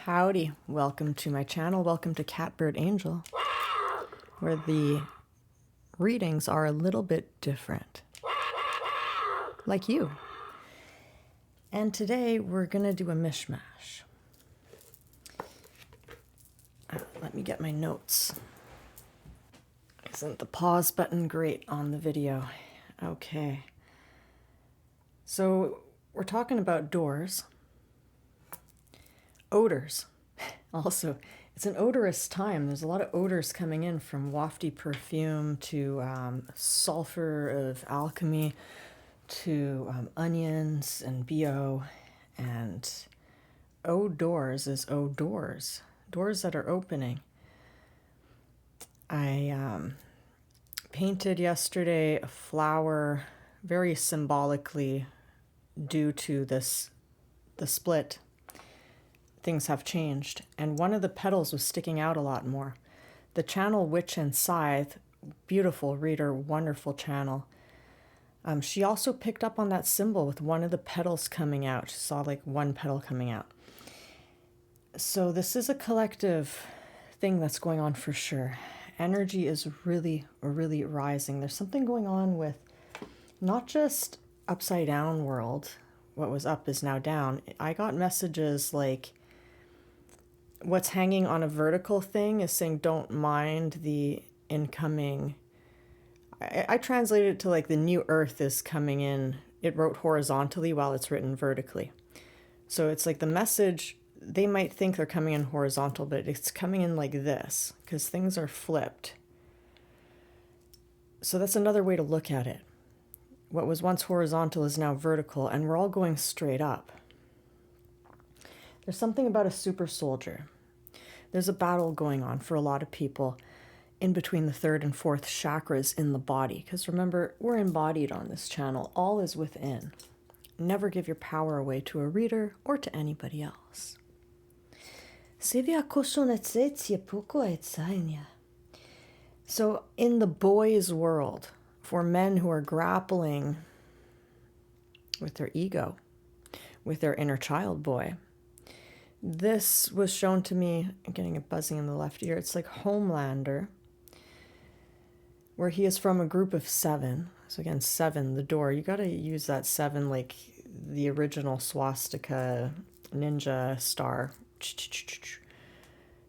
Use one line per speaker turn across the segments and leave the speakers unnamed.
Howdy, welcome to my channel, welcome to Catbird Angel, where the readings are a little bit different, like you. And today we're gonna do a mishmash. Let me get my notes. Isn't the pause button great on the video? Okay. So we're talking about doors. Odors. Also, it's an odorous time. There's a lot of odors coming in, from wafty perfume to sulfur of alchemy to onions and BO. And odors is odors. Doors that are opening. I painted yesterday a flower very symbolically due to the split. Things have changed, and one of the petals was sticking out a lot more. The channel Witch and Scythe, beautiful reader, wonderful channel. She also picked up on that symbol with one of the petals coming out. She saw like one petal coming out. So this is a collective thing that's going on for sure. Energy is really, really rising. There's something going on with not just upside down world. What was up is now down. I got messages like, what's hanging on a vertical thing is saying don't mind the incoming. I translated it to like the new earth is coming in. It wrote horizontally while it's written vertically. So it's like the message, they might think they're coming in horizontal, but it's coming in like this because things are flipped. So that's another way to look at it. What was once horizontal is now vertical, and we're all going straight up. There's something about a super soldier. There's a battle going on for a lot of people in between the third and fourth chakras in the body. Because remember, we're embodied on this channel. All is within. Never give your power away to a reader or to anybody else. So in the boys' world, for men who are grappling with their ego, with their inner child boy, this was shown to me, I'm getting a buzzing in the left ear. It's like Homelander, where he is from a group of 7. So again, 7, the door. You got to use that 7 like the original swastika ninja star.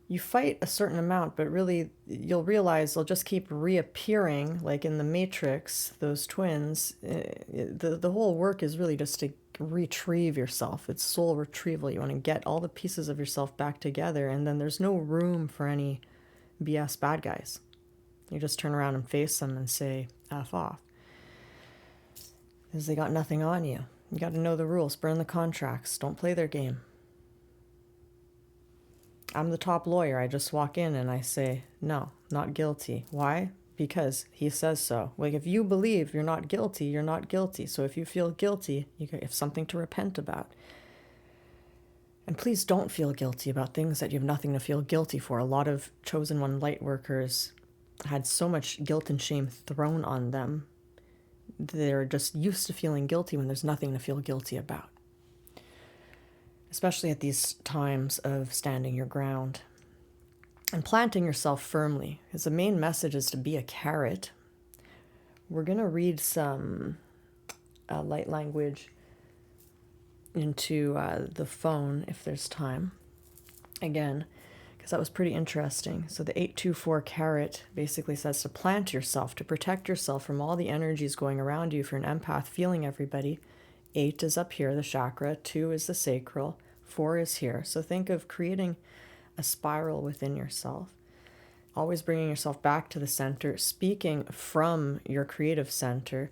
You fight a certain amount, but really you'll realize they'll just keep reappearing, like in the Matrix, those twins. The whole work is really just to retrieve yourself. It's soul retrieval. You want to get all the pieces of yourself back together, and then there's no room for any BS bad guys. You just turn around and face them and say, F off. Because they got nothing on you. You got to know the rules. Burn the contracts. Don't play their game. I'm the top lawyer. I just walk in and I say, no, not guilty. Why? Because he says so. Like, if you believe you're not guilty, you're not guilty. So if you feel guilty, you have something to repent about. And please don't feel guilty about things that you have nothing to feel guilty for. A lot of chosen one light workers had so much guilt and shame thrown on them. They're just used to feeling guilty when there's nothing to feel guilty about. Especially at these times of standing your ground and planting yourself firmly, because the main message is to be a carrot. We're going to read some light language into the phone if there's time, again, because that was pretty interesting. So the 824 carrot basically says to plant yourself, to protect yourself from all the energies going around you. If you're an empath, feeling everybody. 8 is up here, the chakra. 2 is the sacral. 4 is here. So think of creating a spiral within yourself. Always bringing yourself back to the center, speaking from your creative center,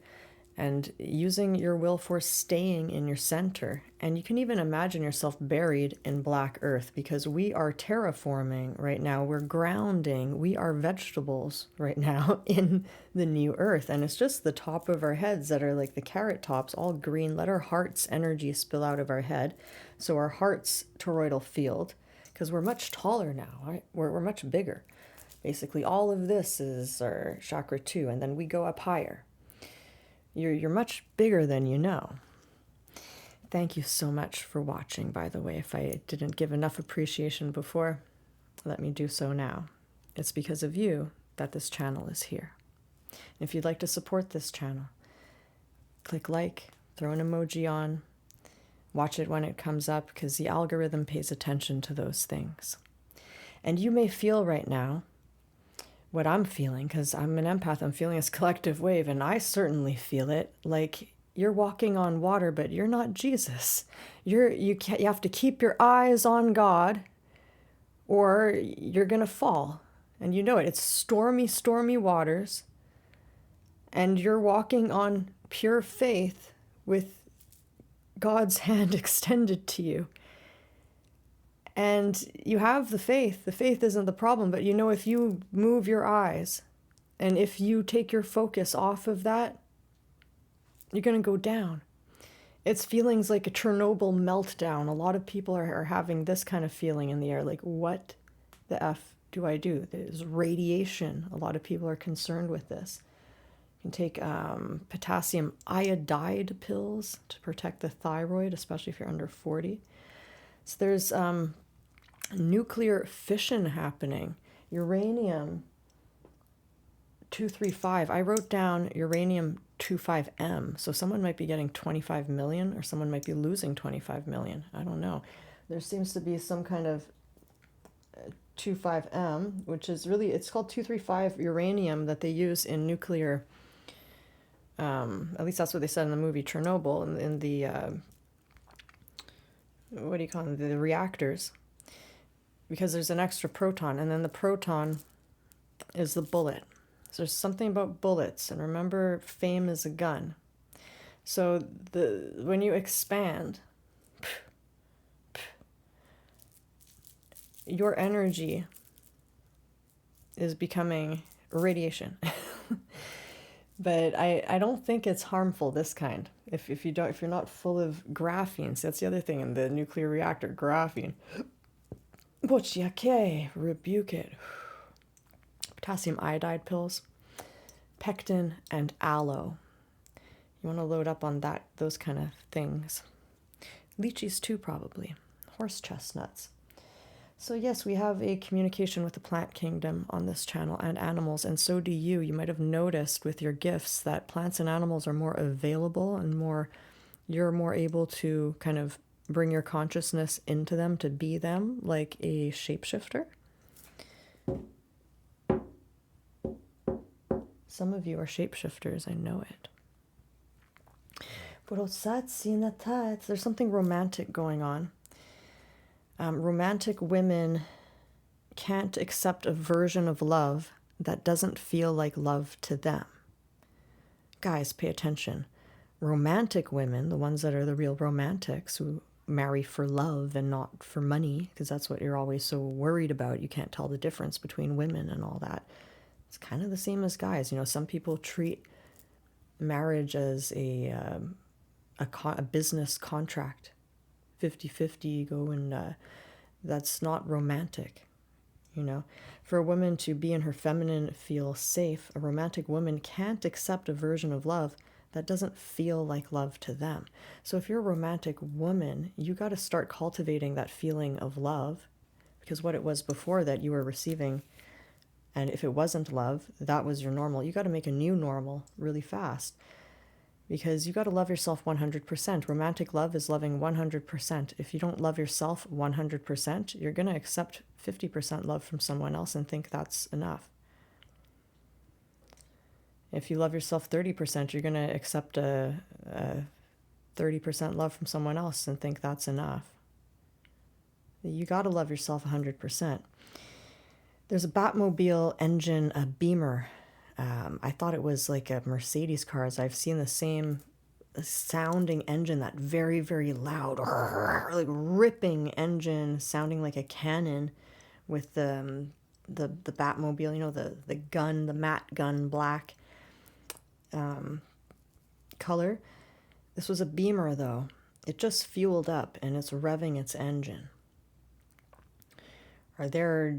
and using your will force staying in your center. And you can even imagine yourself buried in black earth, because we are terraforming right now. We're grounding. We are vegetables right now in the new earth. And it's just the top of our heads that are like the carrot tops, all green. Let our heart's energy spill out of our head. So our heart's toroidal field, because we're much taller now, right? We're much bigger. Basically, all of this is our chakra 2, and then we go up higher. You're much bigger than you know. Thank you so much for watching, by the way. If I didn't give enough appreciation before, let me do so now. It's because of you that this channel is here. If you'd like to support this channel, click like, throw an emoji on, watch it when it comes up, because the algorithm pays attention to those things. And you may feel right now what I'm feeling, because I'm an empath. I'm feeling this collective wave, and I certainly feel it. Like you're walking on water, but you're not Jesus. You have to keep your eyes on God, or you're gonna fall. And you know it. It's stormy, stormy waters, and you're walking on pure faith with God's hand extended to you. And you have the faith. The faith isn't the problem, but you know, if you move your eyes and if you take your focus off of that, you're going to go down. It's feelings like a Chernobyl meltdown. A lot of people are having this kind of feeling in the air, like, what the F do I do? There's radiation. A lot of people are concerned with this. You can take potassium iodide pills to protect the thyroid, especially if you're under 40. So there's nuclear fission happening. Uranium 235. I wrote down uranium 25M. So someone might be getting 25 million, or someone might be losing 25 million. I don't know. There seems to be some kind of 25M, which is really, it's called 235 uranium that they use in nuclear, at least that's what they said in the movie Chernobyl, in the, what do you call them, the reactors, because there's an extra proton, and then the proton is the bullet. So there's something about bullets, and remember, fame is a gun. So when you expand, your energy is becoming radiation. But I don't think it's harmful, this kind. If you're not full of graphene. So that's the other thing in the nuclear reactor, graphene. Bochiake, rebuke it. Potassium iodide pills, pectin, and aloe. You want to load up on those kind of things. Lychees too, probably. Horse chestnuts. So yes, we have a communication with the plant kingdom on this channel, and animals, and so do you. You might have noticed with your gifts that plants and animals are more available, and you're more able to kind of bring your consciousness into them, to be them, like a shapeshifter. Some of you are shapeshifters, I know it. There's something romantic going on. Romantic women can't accept a version of love that doesn't feel like love to them. Guys, pay attention. Romantic women, the ones that are the real romantics, who marry for love and not for money, because that's what you're always so worried about. You can't tell the difference between women and all that. It's kind of the same as guys. You know, some people treat marriage as a business contract. 50-50, go and that's not romantic. You know, for a woman to be in her feminine, feel safe, a romantic woman can't accept a version of love that doesn't feel like love to them. So if you're a romantic woman, you got to start cultivating that feeling of love, because what it was before that you were receiving, and if it wasn't love, that was your normal. You got to make a new normal really fast, because you got to love yourself 100%. Romantic love is loving 100%. If you don't love yourself 100%, you're going to accept 50% love from someone else and think that's enough. If you love yourself 30%, you're going to accept a 30% love from someone else and think that's enough. You got to love yourself 100%. There's a Batmobile engine, a Beamer. I thought it was like a Mercedes cars. I've seen the same sounding engine, that very, very loud, like ripping engine, sounding like a cannon, with the Batmobile, you know, the gun, the matte gun, black color. This was a Beamer though. It just fueled up and it's revving its engine. Or they're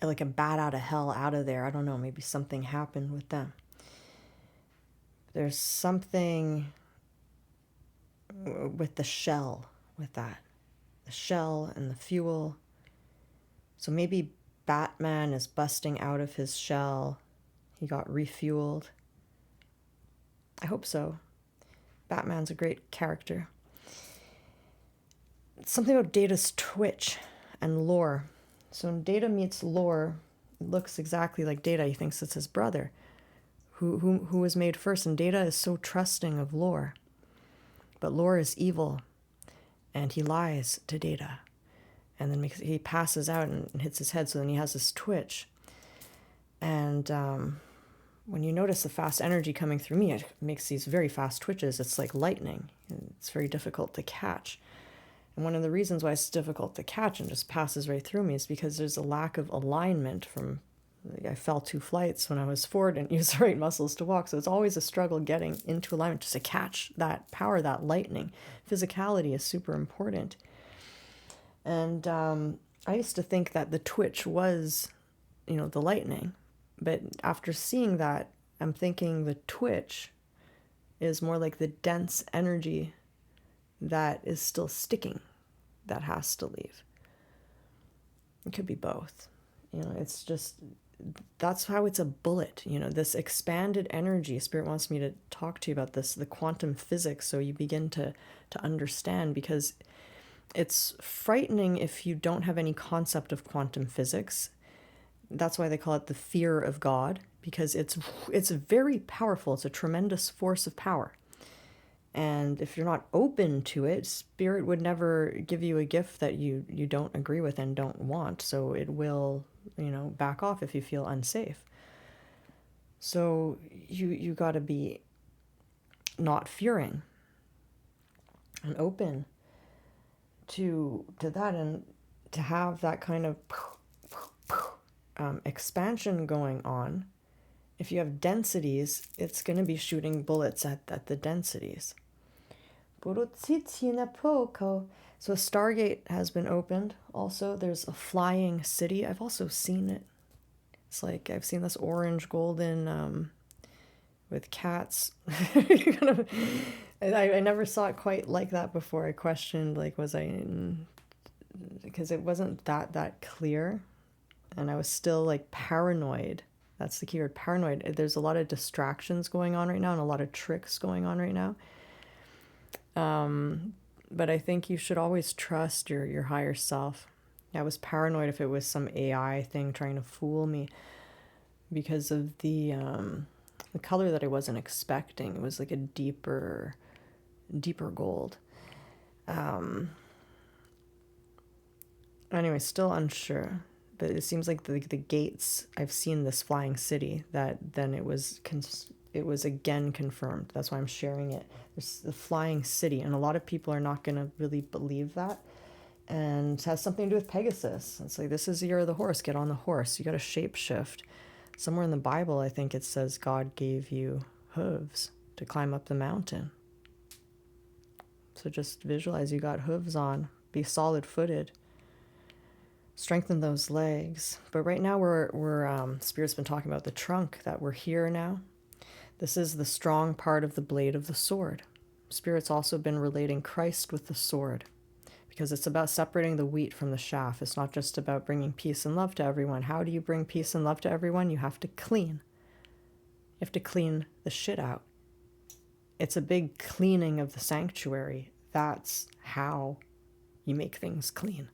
like a bat out of hell, out of there. I don't know, maybe something happened with them. There's something with the shell, with that. The shell and the fuel. So maybe Batman is busting out of his shell. He got refueled. I hope so. Batman's a great character. Something about Data's twitch and lore. So when Data meets Lore, it looks exactly like Data. He thinks it's his brother, who was made first. And Data is so trusting of Lore. But Lore is evil, and he lies to Data. And then he passes out and hits his head, so then he has this twitch. And when you notice the fast energy coming through me, it makes these very fast twitches. It's like lightning. It's very difficult to catch. And one of the reasons why it's difficult to catch and just passes right through me is because there's a lack of alignment from, I fell 2 flights when I was 4, didn't use the right muscles to walk. So it's always a struggle getting into alignment just to catch that power, that lightning. Physicality is super important. And I used to think that the twitch was, the lightning. But after seeing that, I'm thinking the twitch is more like the dense energy that is still sticking, that has to leave. It could be both. It's just, that's how it's a bullet. This expanded energy. Spirit wants me to talk to you about this, the quantum physics, so you begin to understand, because it's frightening if you don't have any concept of quantum physics. That's why they call it the fear of God, because it's very powerful. It's a tremendous force of power. And if you're not open to it, Spirit would never give you a gift that you don't agree with and don't want. So it will, back off if you feel unsafe. So you got to be not fearing and open to that, and to have that kind of expansion going on. If you have densities, it's going to be shooting bullets at the densities. So a Stargate has been opened. Also, there's a flying city. I've also seen it. It's like I've seen this orange golden with cats. I never saw it quite like that before. I questioned, was I in, because it wasn't that clear, and I was still paranoid. That's the keyword, paranoid. There's a lot of distractions going on right now and a lot of tricks going on right now. But I think you should always trust your higher self. I was paranoid if it was some AI thing trying to fool me because of the color that I wasn't expecting. It was like a deeper gold. Anyway, still unsure. But it seems like the gates, I've seen this flying city, that then it was again confirmed. That's why I'm sharing it. There's the flying city, and a lot of people are not going to really believe that. And it has something to do with Pegasus. It's like, this is the year of the horse. Get on the horse. You got to shapeshift. Somewhere in the Bible, I think it says God gave you hooves to climb up the mountain. So just visualize you got hooves on. Be solid-footed. Strengthen those legs. But right now we're Spirit's been talking about the trunk, that we're here now. This is the strong part of the blade of the sword. Spirit's also been relating Christ with the sword, because it's about separating the wheat from the chaff. It's not just about bringing peace and love to everyone. How do you bring peace and love to everyone? You have to clean. You have to clean the shit out. It's a big cleaning of the sanctuary. That's how you make things clean.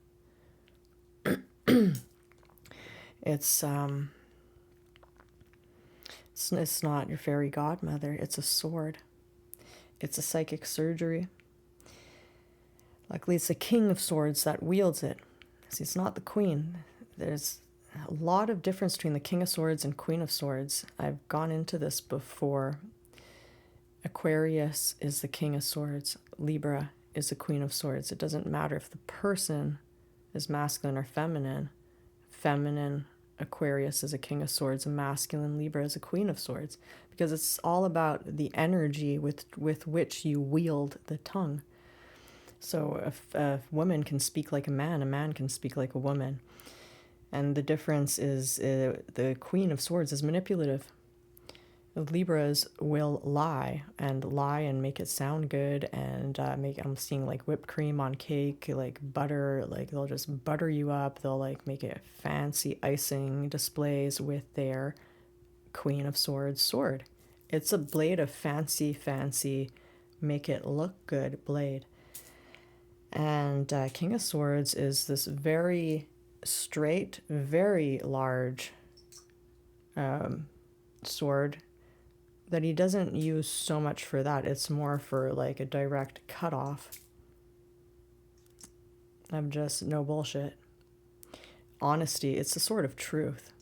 It's not your fairy godmother. It's a sword. It's a psychic surgery. Luckily, it's the king of swords that wields it. See, it's not the queen. There's a lot of difference between the king of swords and queen of swords. I've gone into this before. Aquarius is the king of swords. Libra is the queen of swords. It doesn't matter if the person is masculine or feminine. Feminine Aquarius is a king of swords, and masculine Libra is a queen of swords, because it's all about the energy with which you wield the tongue. So if a woman can speak like a man can speak like a woman. And the difference is the queen of swords is manipulative. Libras will lie and make it sound good, and I'm seeing like whipped cream on cake, like butter, like they'll just butter you up. They'll like make it fancy icing displays with their Queen of Swords sword. It's a blade of fancy, make it look good blade. And King of Swords is this very straight, very large sword that he doesn't use so much for that. It's more for like a direct cutoff. I'm just no bullshit. Honesty, it's the sword of truth,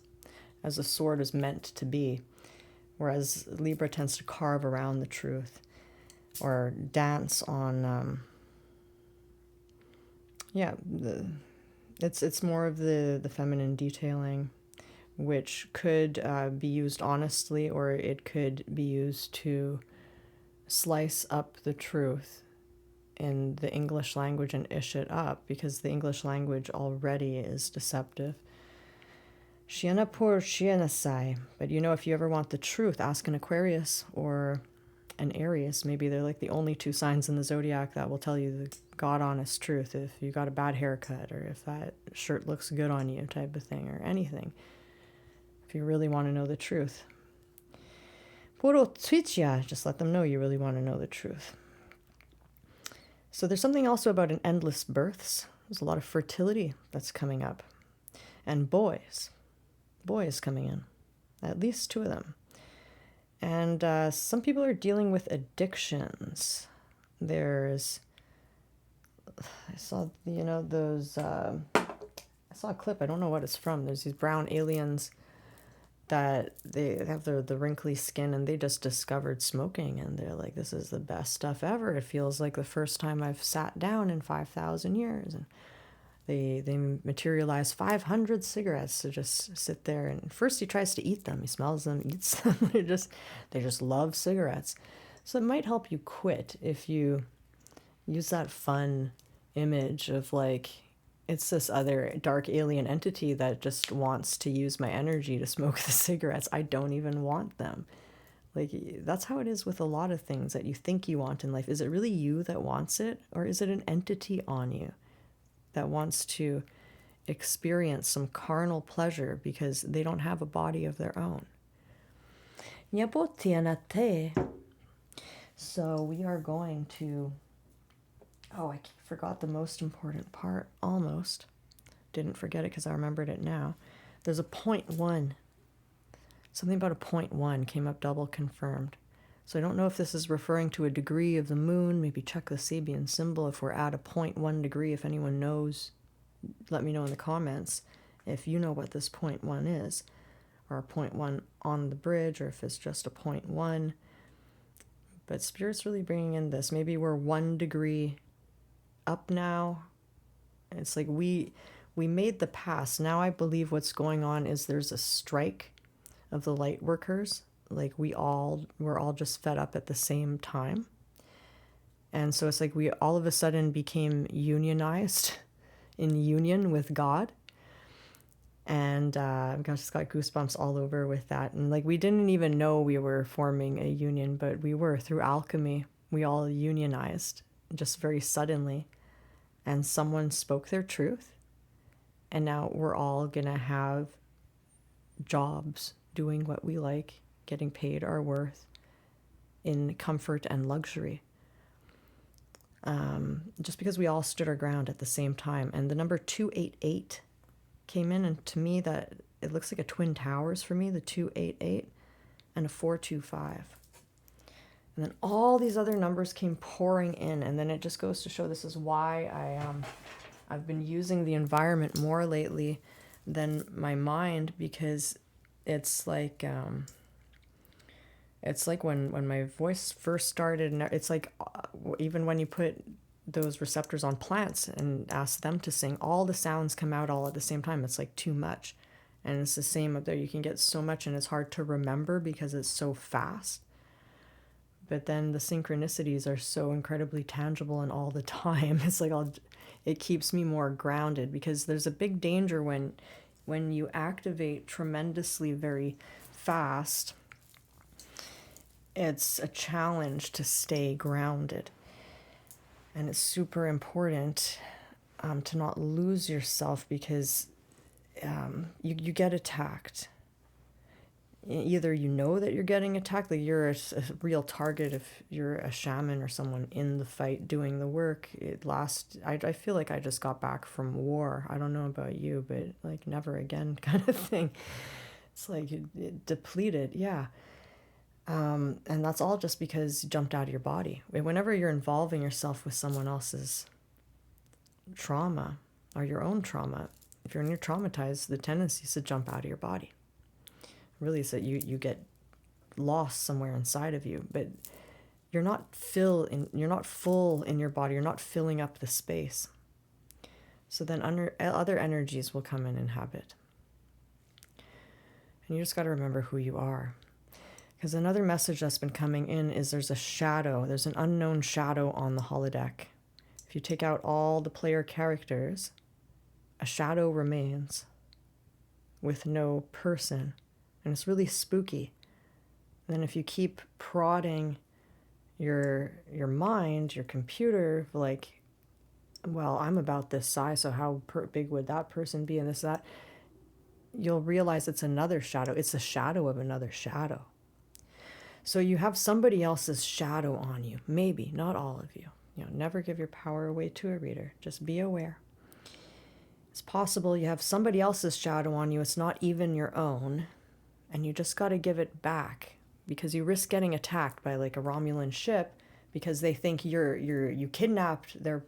as a sword is meant to be. Whereas Libra tends to carve around the truth or dance on, it's more of the feminine detailing, which could be used honestly, or it could be used to slice up the truth in the English language and ish it up, because the English language already is deceptive. Shiana por shiana sai. But if you ever want the truth, ask an Aquarius or an Aries. Maybe they're like the only two signs in the zodiac that will tell you the God honest truth. If you got a bad haircut, or if that shirt looks good on you, type of thing, or anything. If you really want to know the truth. Puro twitya, just let them know you really want to know the truth. So there's something also about an endless births. There's a lot of fertility that's coming up. And boys coming in. At least 2 of them. And some people are dealing with addictions. I saw, those, I saw a clip, I don't know what it's from. There's these brown aliens that they have the wrinkly skin, and they just discovered smoking, and they're like, this is the best stuff ever. It feels like the first time I've sat down in 5,000 years. And they materialize 500 cigarettes to just sit there, and first he tries to eat them. He smells them, eats them. they just love cigarettes. So it might help you quit if you use that fun image of like, it's this other dark alien entity that just wants to use my energy to smoke the cigarettes. I don't even want them. Like, that's how it is with a lot of things that you think you want in life. Is it really you that wants it, or is it an entity on you that wants to experience some carnal pleasure because they don't have a body of their own? So we are going to... Oh, I forgot the most important part. Almost. Didn't forget it because I remembered it now. There's a 0.1. Something about a 0.1 came up double confirmed. So I don't know if this is referring to a degree of the moon. Maybe check the Sabian symbol if we're at a 0.1 degree. If anyone knows, let me know in the comments if you know what this 0.1 is. Or a 0.1 on the bridge, or if it's just a 0.1. But Spirit's really bringing in this. Maybe we're 1 degree up now. It's like we made the pass. Now I believe what's going on is there's a strike of the light workers. Like we're all just fed up at the same time. And so it's like we all of a sudden became unionized in union with God. And I've just got goosebumps all over with that. And like we didn't even know we were forming a union, but we were through alchemy. We all unionized just very suddenly. And someone spoke their truth. And now we're all going to have jobs doing what we like, getting paid our worth in comfort and luxury. Just because we all stood our ground at the same time. And the number 288 came in, and to me that it looks like a twin towers for me, the 288 and a 425. And then all these other numbers came pouring in, and then it just goes to show this is why I've been using the environment more lately than my mind, because it's like when my voice first started, and it's like even when you put those receptors on plants and ask them to sing, all the sounds come out all at the same time. It's like too much. And it's the same up there. You can get so much and it's hard to remember because it's so fast. But then the synchronicities are so incredibly tangible and all the time. It's like it keeps me more grounded, because there's a big danger when you activate tremendously very fast. it's a challenge to stay grounded. And it's super important to not lose yourself, because you get attacked. Either you know that you're getting attacked, like you're a real target if you're a shaman or someone in the fight doing the work. I feel like I just got back from war. I don't know about you, but like never again kind of thing. It's like it depleted, yeah. And that's all just because you jumped out of your body. Whenever you're involving yourself with someone else's trauma or your own trauma, if you're traumatized, the tendency is to jump out of your body. Really, is that you get lost somewhere inside of you, but you're not full in your body. You're not filling up the space. So then other energies will come in and inhabit. And you just got to remember who you are. Because another message that's been coming in is there's an unknown shadow on the holodeck. If you take out all the player characters, a shadow remains with no person. And it's really spooky. And then if you keep prodding your mind, your computer, like, well, I'm about this size, so how big would that person be, and this, that, you'll realize it's another shadow. It's a shadow of another shadow. So you have somebody else's shadow on you. Maybe, not all of you. Never give your power away to a reader. Just be aware. It's possible you have somebody else's shadow on you. It's not even your own. And you just got to give it back, because you risk getting attacked by like a Romulan ship because they think you kidnapped their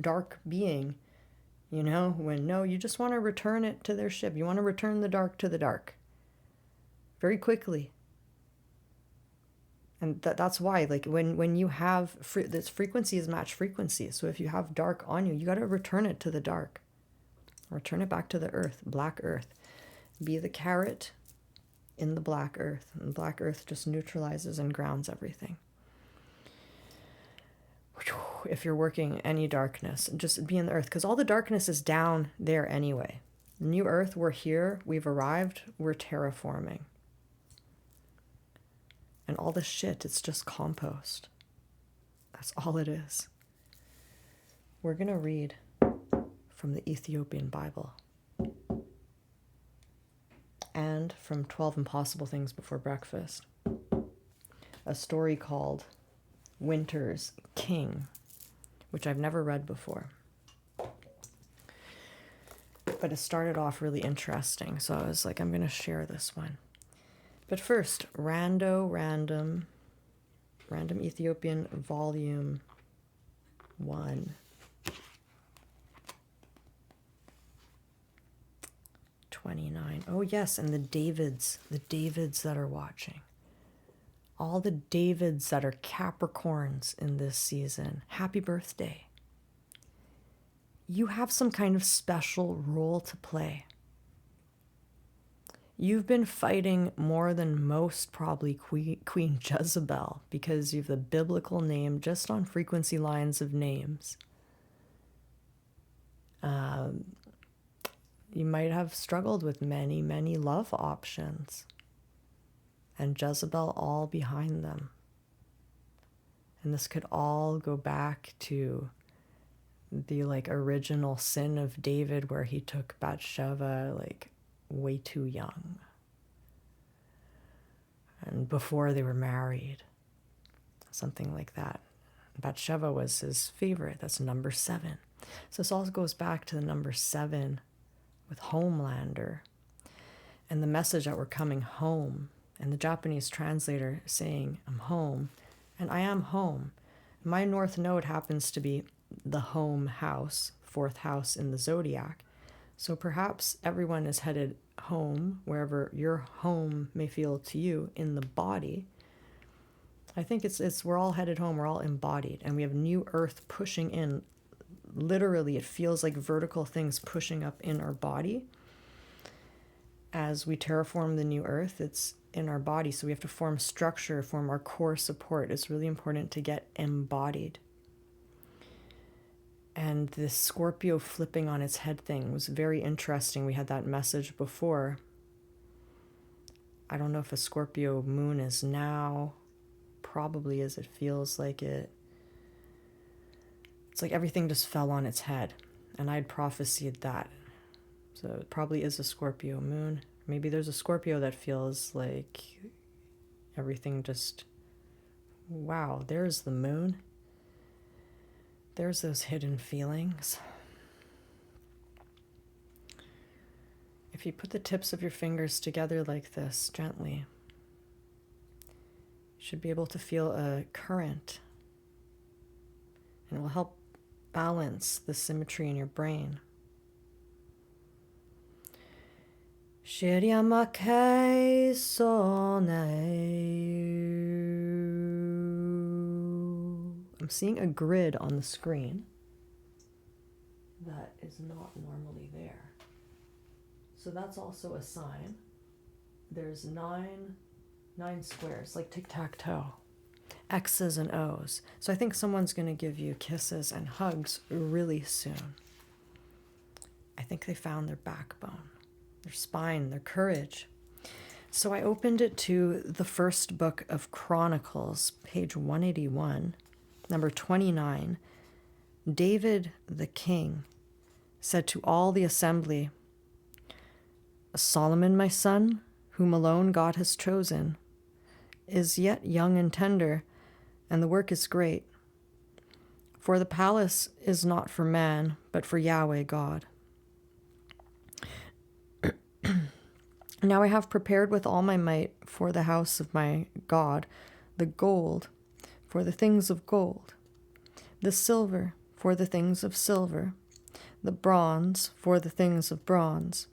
dark being, when no, you just want to return it to their ship. You want to return the dark to the dark very quickly. And that's why, like, when you have this frequencies match frequencies. So if you have dark on you, you got to return it to the dark. Return it back to the earth, black earth. Be the carrot in the black earth, and black earth just neutralizes and grounds everything. If you're working any darkness, just be in the earth, because all the darkness is down there anyway. New earth, we're here, we've arrived, we're terraforming. And all the shit, it's just compost. That's all it is. We're going to read from the Ethiopian Bible and from 12 Impossible Things Before Breakfast, a story called Winter's King, which I've never read before. But it started off really interesting, so I was like, I'm going to share this one. But first, Random Ethiopian Volume 1. 29. Oh yes, and the Davids that are watching. All the Davids that are Capricorns in this season. Happy birthday. You have some kind of special role to play. You've been fighting more than most, probably Queen Jezebel, because you have the biblical name just on frequency lines of names. You might have struggled with many, many love options, and Jezebel all behind them. And this could all go back to the original sin of David, where he took Bathsheba way too young, and before they were married, something like that. Bathsheba was his favorite. That's number 7. So this all goes back to the number 7 with Homelander, and the message that we're coming home, and the Japanese translator saying, I'm home, and I am home. My North Node happens to be the home house, 4th house in the zodiac. So perhaps everyone is headed home, wherever your home may feel to you in the body. I think we're all headed home, we're all embodied, and we have new earth pushing in. Literally, it feels like vertical things pushing up in our body. As we terraform the new earth, it's in our body, so we have to form structure, form our core support. It's really important to get embodied. And this Scorpio flipping on its head thing was very interesting. We had that message before. I don't know if a Scorpio moon is now probably is it feels like it's like everything just fell on its head. And I'd prophesied that. So it probably is a Scorpio moon. Maybe there's a Scorpio that feels like everything just, wow, there's the moon. There's those hidden feelings. If you put the tips of your fingers together like this, gently, you should be able to feel a current. And it will help balance the symmetry in your brain. Shiryamakei sone. I'm seeing a grid on the screen that is not normally there. So that's also a sign. There's nine squares, like tic-tac-toe. X's and O's. So I think someone's going to give you kisses and hugs really soon. I think they found their backbone, their spine, their courage. So I opened it to the first book of Chronicles, page 181, number 29. David the king said to all the assembly, Solomon, my son, whom alone God has chosen, is yet young and tender, and the work is great. For the palace is not for man, but for Yahweh God. Now I have prepared with all my might for the house of my God the gold for the things of gold, the silver for the things of silver, the bronze for the things of bronze,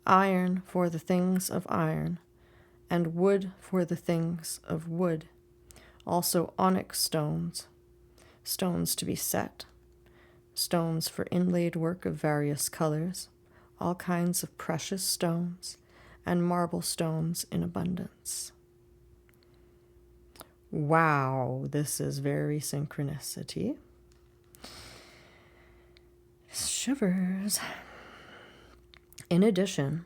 iron for the things of iron, and wood for the things of wood, also onyx stones, stones to be set, stones for inlaid work of various colors, all kinds of precious stones, and marble stones in abundance. Wow, this is very synchronicity. Shivers. In addition,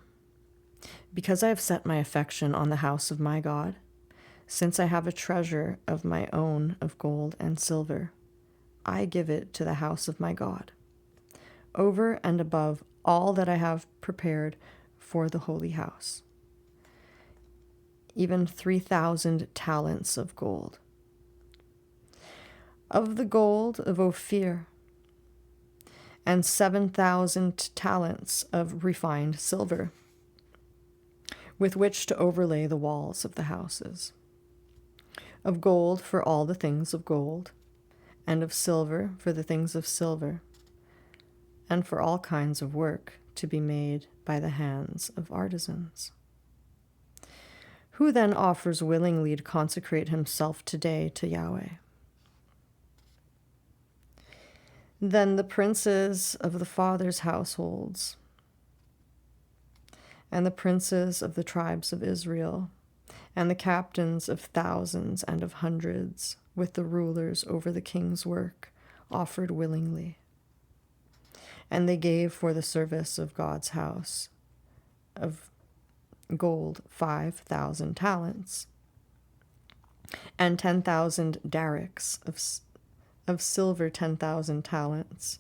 because I have set my affection on the house of my God, since I have a treasure of my own of gold and silver, I give it to the house of my God, over and above all that I have prepared for the holy house, even 3,000 talents of gold. Of the gold of Ophir, and 7,000 talents of refined silver, with which to overlay the walls of the houses. Of gold for all the things of gold, and of silver for the things of silver, and for all kinds of work to be made by the hands of artisans. Who then offers willingly to consecrate himself today to Yahweh? Then the princes of the fathers' households, and the princes of the tribes of Israel, and the captains of thousands and of hundreds, with the rulers over the king's work, offered willingly. And they gave for the service of God's house of gold 5,000 talents, and 10,000 darics of silver 10,000 talents,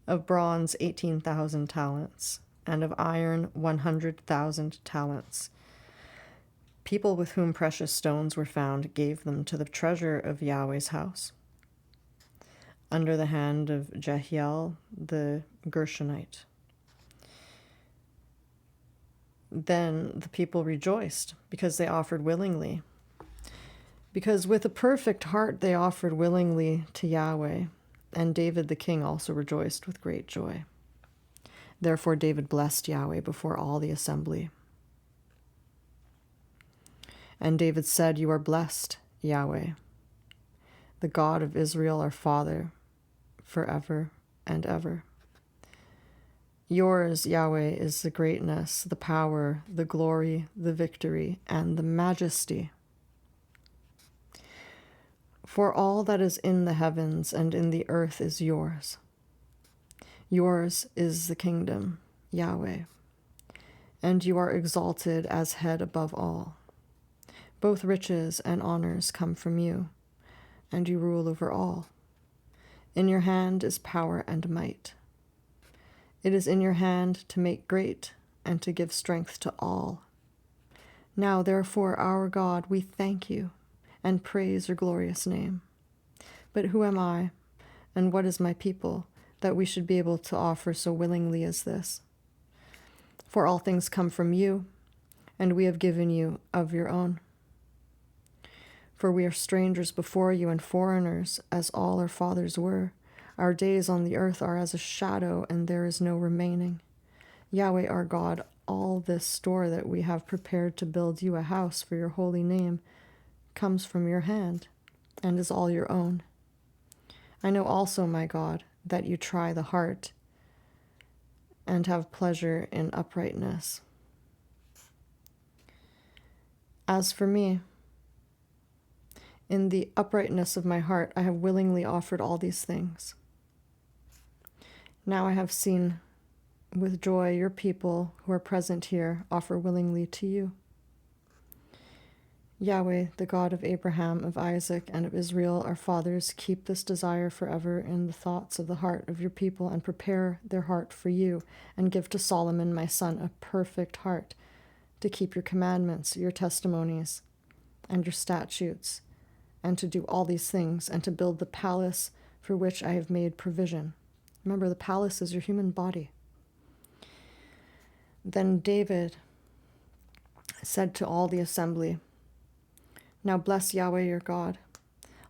of bronze 18,000 talents, and of iron 100,000 talents. People with whom precious stones were found gave them to the treasure of Yahweh's house, under the hand of Jehiel the Gershonite. Then the people rejoiced, because they offered willingly. Because with a perfect heart they offered willingly to Yahweh, and David the king also rejoiced with great joy. Therefore David blessed Yahweh before all the assembly. And David said, You are blessed, Yahweh, the God of Israel our Father, forever and ever. Yours, Yahweh, is the greatness, the power, the glory, the victory, and the majesty. For all that is in the heavens and in the earth is yours. Yours is the kingdom, Yahweh, and you are exalted as head above all. Both riches and honors come from you, and you rule over all. In your hand is power and might. It is in your hand to make great and to give strength to all. Now, therefore, our God, we thank you and praise your glorious name. But who am I, and what is my people, that we should be able to offer so willingly as this? For all things come from you, and we have given you of your own. For we are strangers before you and foreigners, as all our fathers were. Our days on the earth are as a shadow, and there is no remaining. Yahweh our God, all this store that we have prepared to build you a house for your holy name comes from your hand, and is all your own. I know also, my God, that you try the heart and have pleasure in uprightness. As for me, in the uprightness of my heart, I have willingly offered all these things. Now I have seen with joy your people who are present here offer willingly to you. Yahweh, the God of Abraham, of Isaac, and of Israel, our fathers, keep this desire forever in the thoughts of the heart of your people, and prepare their heart for you, and give to Solomon, my son, a perfect heart, to keep your commandments, your testimonies, and your statutes, and to do all these things, and to build the palace for which I have made provision. Remember, the palace is your human body. Then David said to all the assembly, now bless Yahweh your God.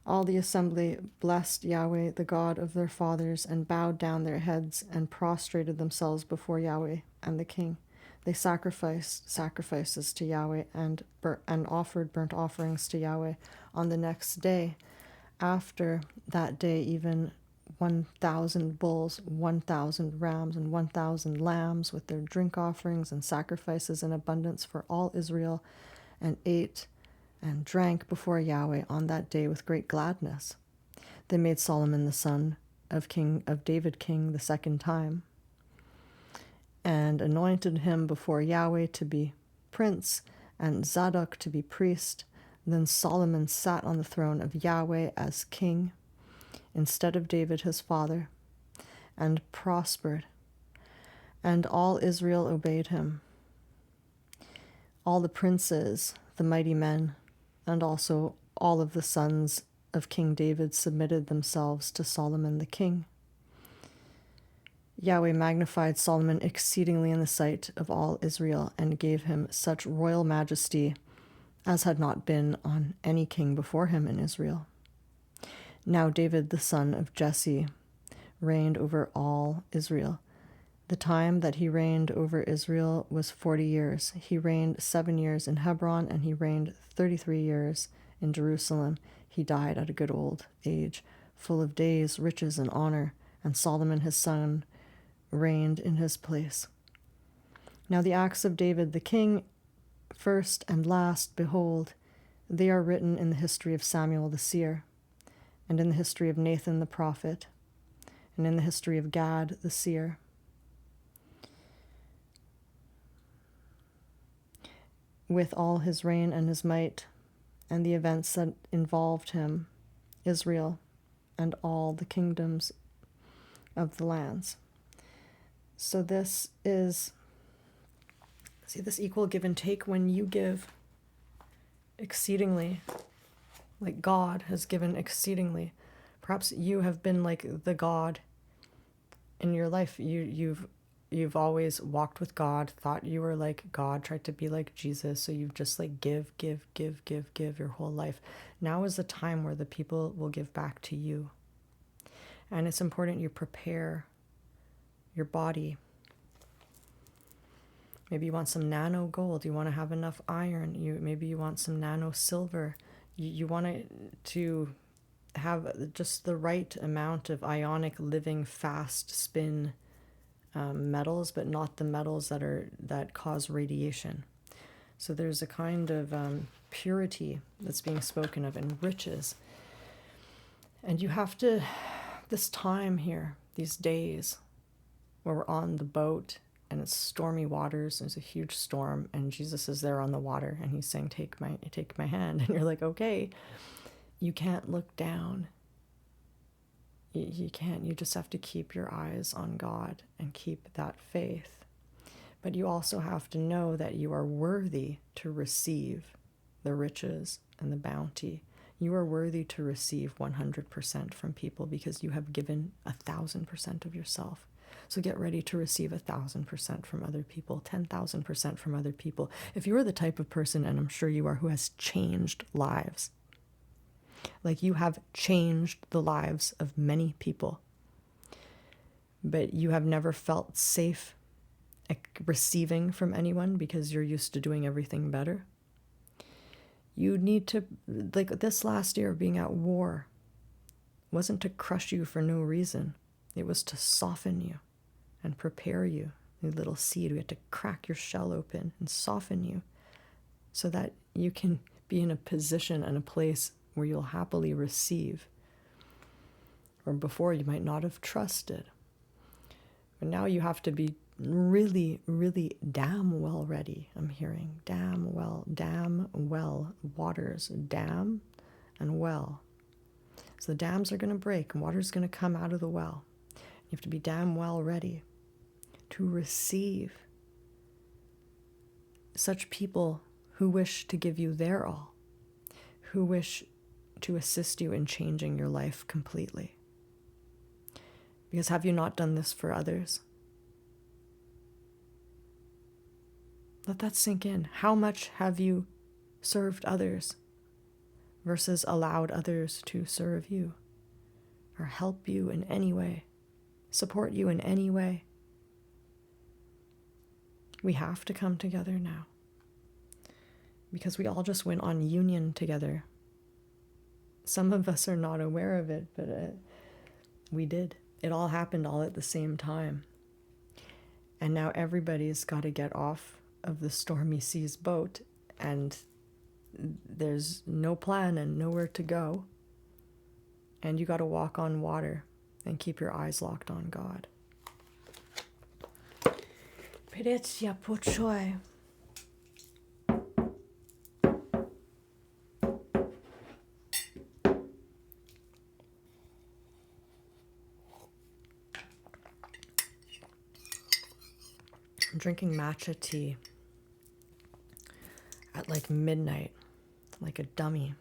All the assembly blessed Yahweh, the God of their fathers, and bowed down their heads and prostrated themselves before Yahweh and the king. They sacrificed sacrifices to Yahweh and offered burnt offerings to Yahweh on the next day. After that day, even 1,000 bulls, 1,000 rams, and 1,000 lambs with their drink offerings and sacrifices in abundance for all Israel, and ate and drank before Yahweh on that day with great gladness. They made Solomon the son of David king the second time, and anointed him before Yahweh to be prince, and Zadok to be priest. Then Solomon sat on the throne of Yahweh as king, instead of David his father, and prospered, and all Israel obeyed him. All the princes, the mighty men, and also all of the sons of King David submitted themselves to Solomon the king. Yahweh magnified Solomon exceedingly in the sight of all Israel, and gave him such royal majesty as had not been on any king before him in Israel. Now David the son of Jesse reigned over all Israel. The time that he reigned over Israel was 40 years. He reigned 7 years in Hebron, and he reigned 33 years in Jerusalem. He died at a good old age, full of days, riches, and honor, and Solomon his son reigned in his place. Now the acts of David the king, first and last, behold, they are written in the history of Samuel the seer, and in the history of Nathan the prophet, and in the history of Gad the seer. With all his reign and his might, and the events that involved him, Israel, and all the kingdoms of the lands. So this is, this equal give and take. When you give exceedingly, like God has given exceedingly, perhaps you have been like the God in your life. You've always walked with God, thought you were like God, tried to be like Jesus, so you've just like give your whole life. Now is the time where the people will give back to you. And it's important you prepare your body. Maybe you want some nano gold, you want to have enough iron, maybe you want some nano silver. You want to have just the right amount of ionic, living, fast spin metals, but not the metals that cause radiation. So there's a kind of purity that's being spoken of, and riches. And you have to, this time here, these days where we're on the boat and it's stormy waters. There's a huge storm, and Jesus is there on the water, and he's saying, take my hand. And you're like, okay, you can't look down. You can't. You just have to keep your eyes on God and keep that faith. But you also have to know that you are worthy to receive the riches and the bounty. You are worthy to receive 100% from people because you have given 1,000% of yourself. So get ready to receive 1,000% from other people, 10,000% from other people. If you're the type of person, and I'm sure you are, who has changed lives, like you have changed the lives of many people, but you have never felt safe receiving from anyone because you're used to doing everything better. You need to, like this last year of being at war, wasn't to crush you for no reason. It was to soften you and prepare you. A little seed, we had to crack your shell open and soften you so that you can be in a position and a place where you'll happily receive. Or before you might not have trusted. But now you have to be really, really damn well ready. I'm hearing damn well waters, dam and well. So the dams are going to break and water's going to come out of the well. You have to be damn well ready to receive such people who wish to give you their all, who wish to assist you in changing your life completely. Because have you not done this for others? Let that sink in. How much have you served others versus allowed others to serve you or help you in any way, support you in any way? We have to come together now because we all just went on union together. Some of us are not aware of it, but we did. It all happened all at the same time. And now everybody's got to get off of the stormy seas boat, and there's no plan and nowhere to go. And you got to walk on water and keep your eyes locked on God. Perecia pochoi. I'm drinking matcha tea at like midnight, like a dummy.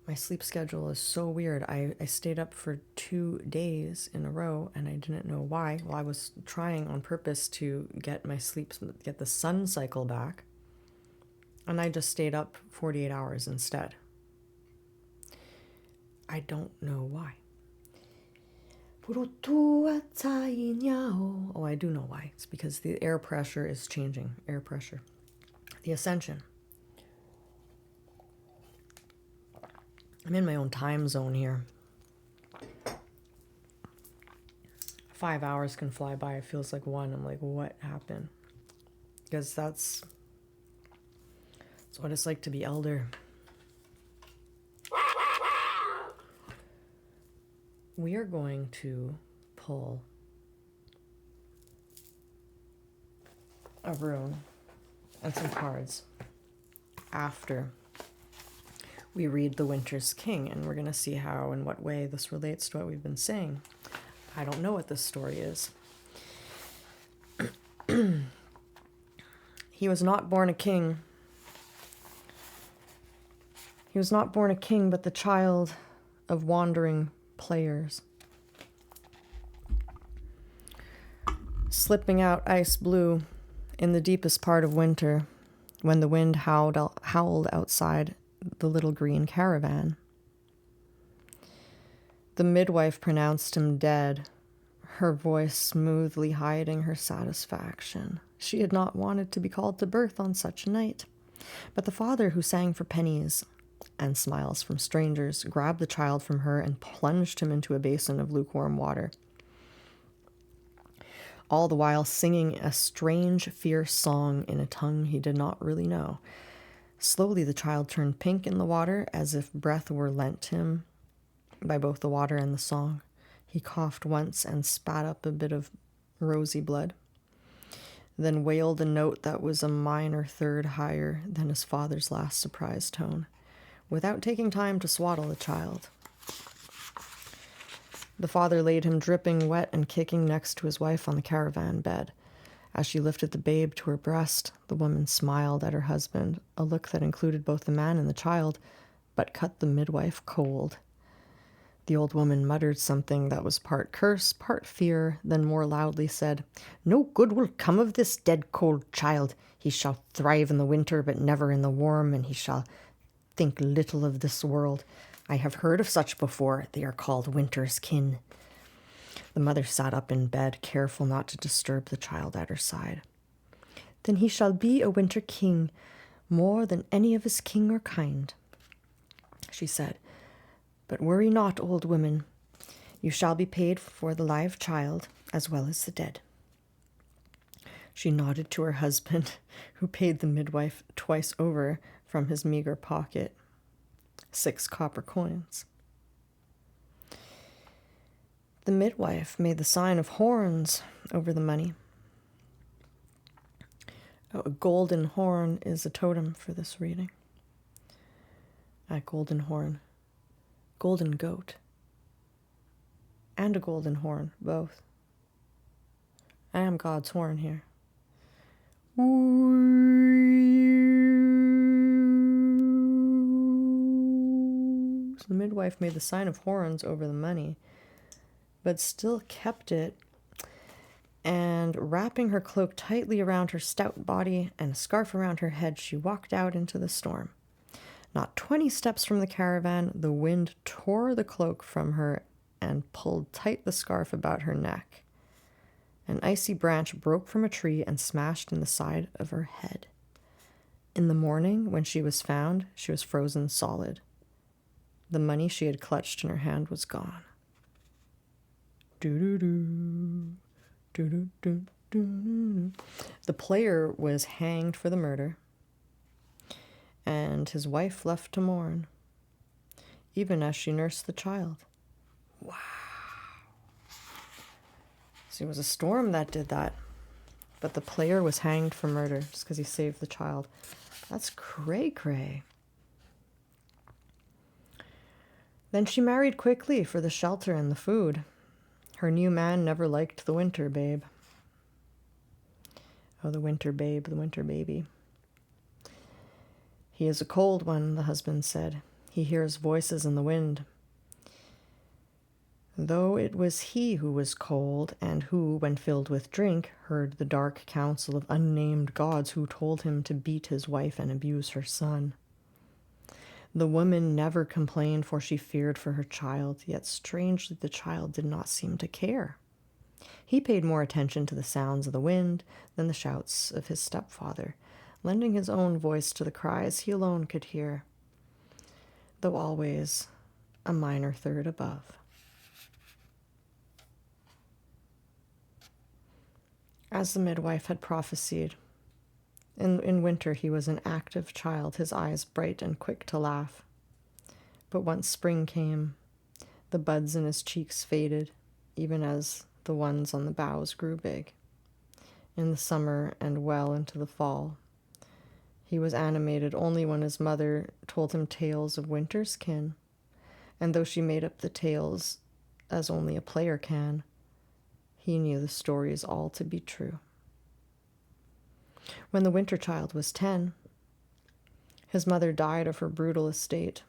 My sleep schedule is so weird. I stayed up for 2 days in a row and I didn't know why. Well, I was trying on purpose to get my sleep, get the sun cycle back. And I just stayed up 48 hours instead. I don't know why. Oh, I do know why. It's because the air pressure is changing. Air pressure. The ascension. I'm in my own time zone here. 5 hours can fly by. It feels like one. I'm like, what happened? Because that's what it's like to be elder. We are going to pull a rune and some cards after we read The Winter's King, and we're going to see how and what way this relates to what we've been saying. I don't know what this story is. He was not born a king. He was not born a king, but the child of wandering players. Slipping out ice blue in the deepest part of winter, when the wind howled outside the little green caravan. The midwife pronounced him dead, her voice smoothly hiding her satisfaction. She had not wanted to be called to birth on such a night. But the father, who sang for pennies and smiles from strangers, grabbed the child from her and plunged him into a basin of lukewarm water, all the while singing a strange, fierce song in a tongue he did not really know. Slowly the child turned pink in the water, as if breath were lent him by both the water and the song. He coughed once and spat up a bit of rosy blood, then wailed a note that was a minor third higher than his father's last surprise tone, without taking time to swaddle the child. The father laid him dripping wet and kicking next to his wife on the caravan bed. As she lifted the babe to her breast, the woman smiled at her husband, a look that included both the man and the child, but cut the midwife cold. The old woman muttered something that was part curse, part fear, then more loudly said, "No good will come of this dead cold child. He shall thrive in the winter, but never in the warm, and he shall think little of this world. I have heard of such before. They are called winter's kin." The mother sat up in bed, careful not to disturb the child at her side. "Then he shall be a winter king, more than any of his king or kind," she said. "But worry not, old woman. You shall be paid for the live child as well as the dead." She nodded to her husband, who paid the midwife twice over from his meager pocket, 6 copper coins. The midwife made the sign of horns over the money. A golden horn is a totem for this reading. A golden horn. Golden goat. And a golden horn, both. I am God's horn here. So the midwife made the sign of horns over the money, but still kept it, and wrapping her cloak tightly around her stout body and a scarf around her head, she walked out into the storm. Not 20 steps from the caravan, the wind tore the cloak from her and pulled tight the scarf about her neck. An icy branch broke from a tree and smashed in the side of her head. In the morning, when she was found, she was frozen solid. The money she had clutched in her hand was gone. Do-do-do, do-do-do-do. The player was hanged for the murder, and his wife left to mourn, even as she nursed the child. Wow. So it was a storm that did that, but the player was hanged for murder just because he saved the child. That's cray-cray. Then she married quickly for the shelter and the food. Her new man never liked the winter babe. Oh, the winter babe, the winter baby. "He is a cold one," the husband said. "He hears voices in the wind." Though it was he who was cold, and who, when filled with drink, heard the dark counsel of unnamed gods who told him to beat his wife and abuse her son. The woman never complained, for she feared for her child, yet strangely the child did not seem to care. He paid more attention to the sounds of the wind than the shouts of his stepfather, lending his own voice to the cries he alone could hear, though always a minor third above. As the midwife had prophesied, in winter he was an active child, his eyes bright and quick to laugh. But once spring came, the buds in his cheeks faded, even as the ones on the boughs grew big. In the summer and well into the fall, he was animated only when his mother told him tales of winter's kin, and though she made up the tales as only a player can, he knew the stories all to be true. When the winter child was 10, his mother died of her brutal estate,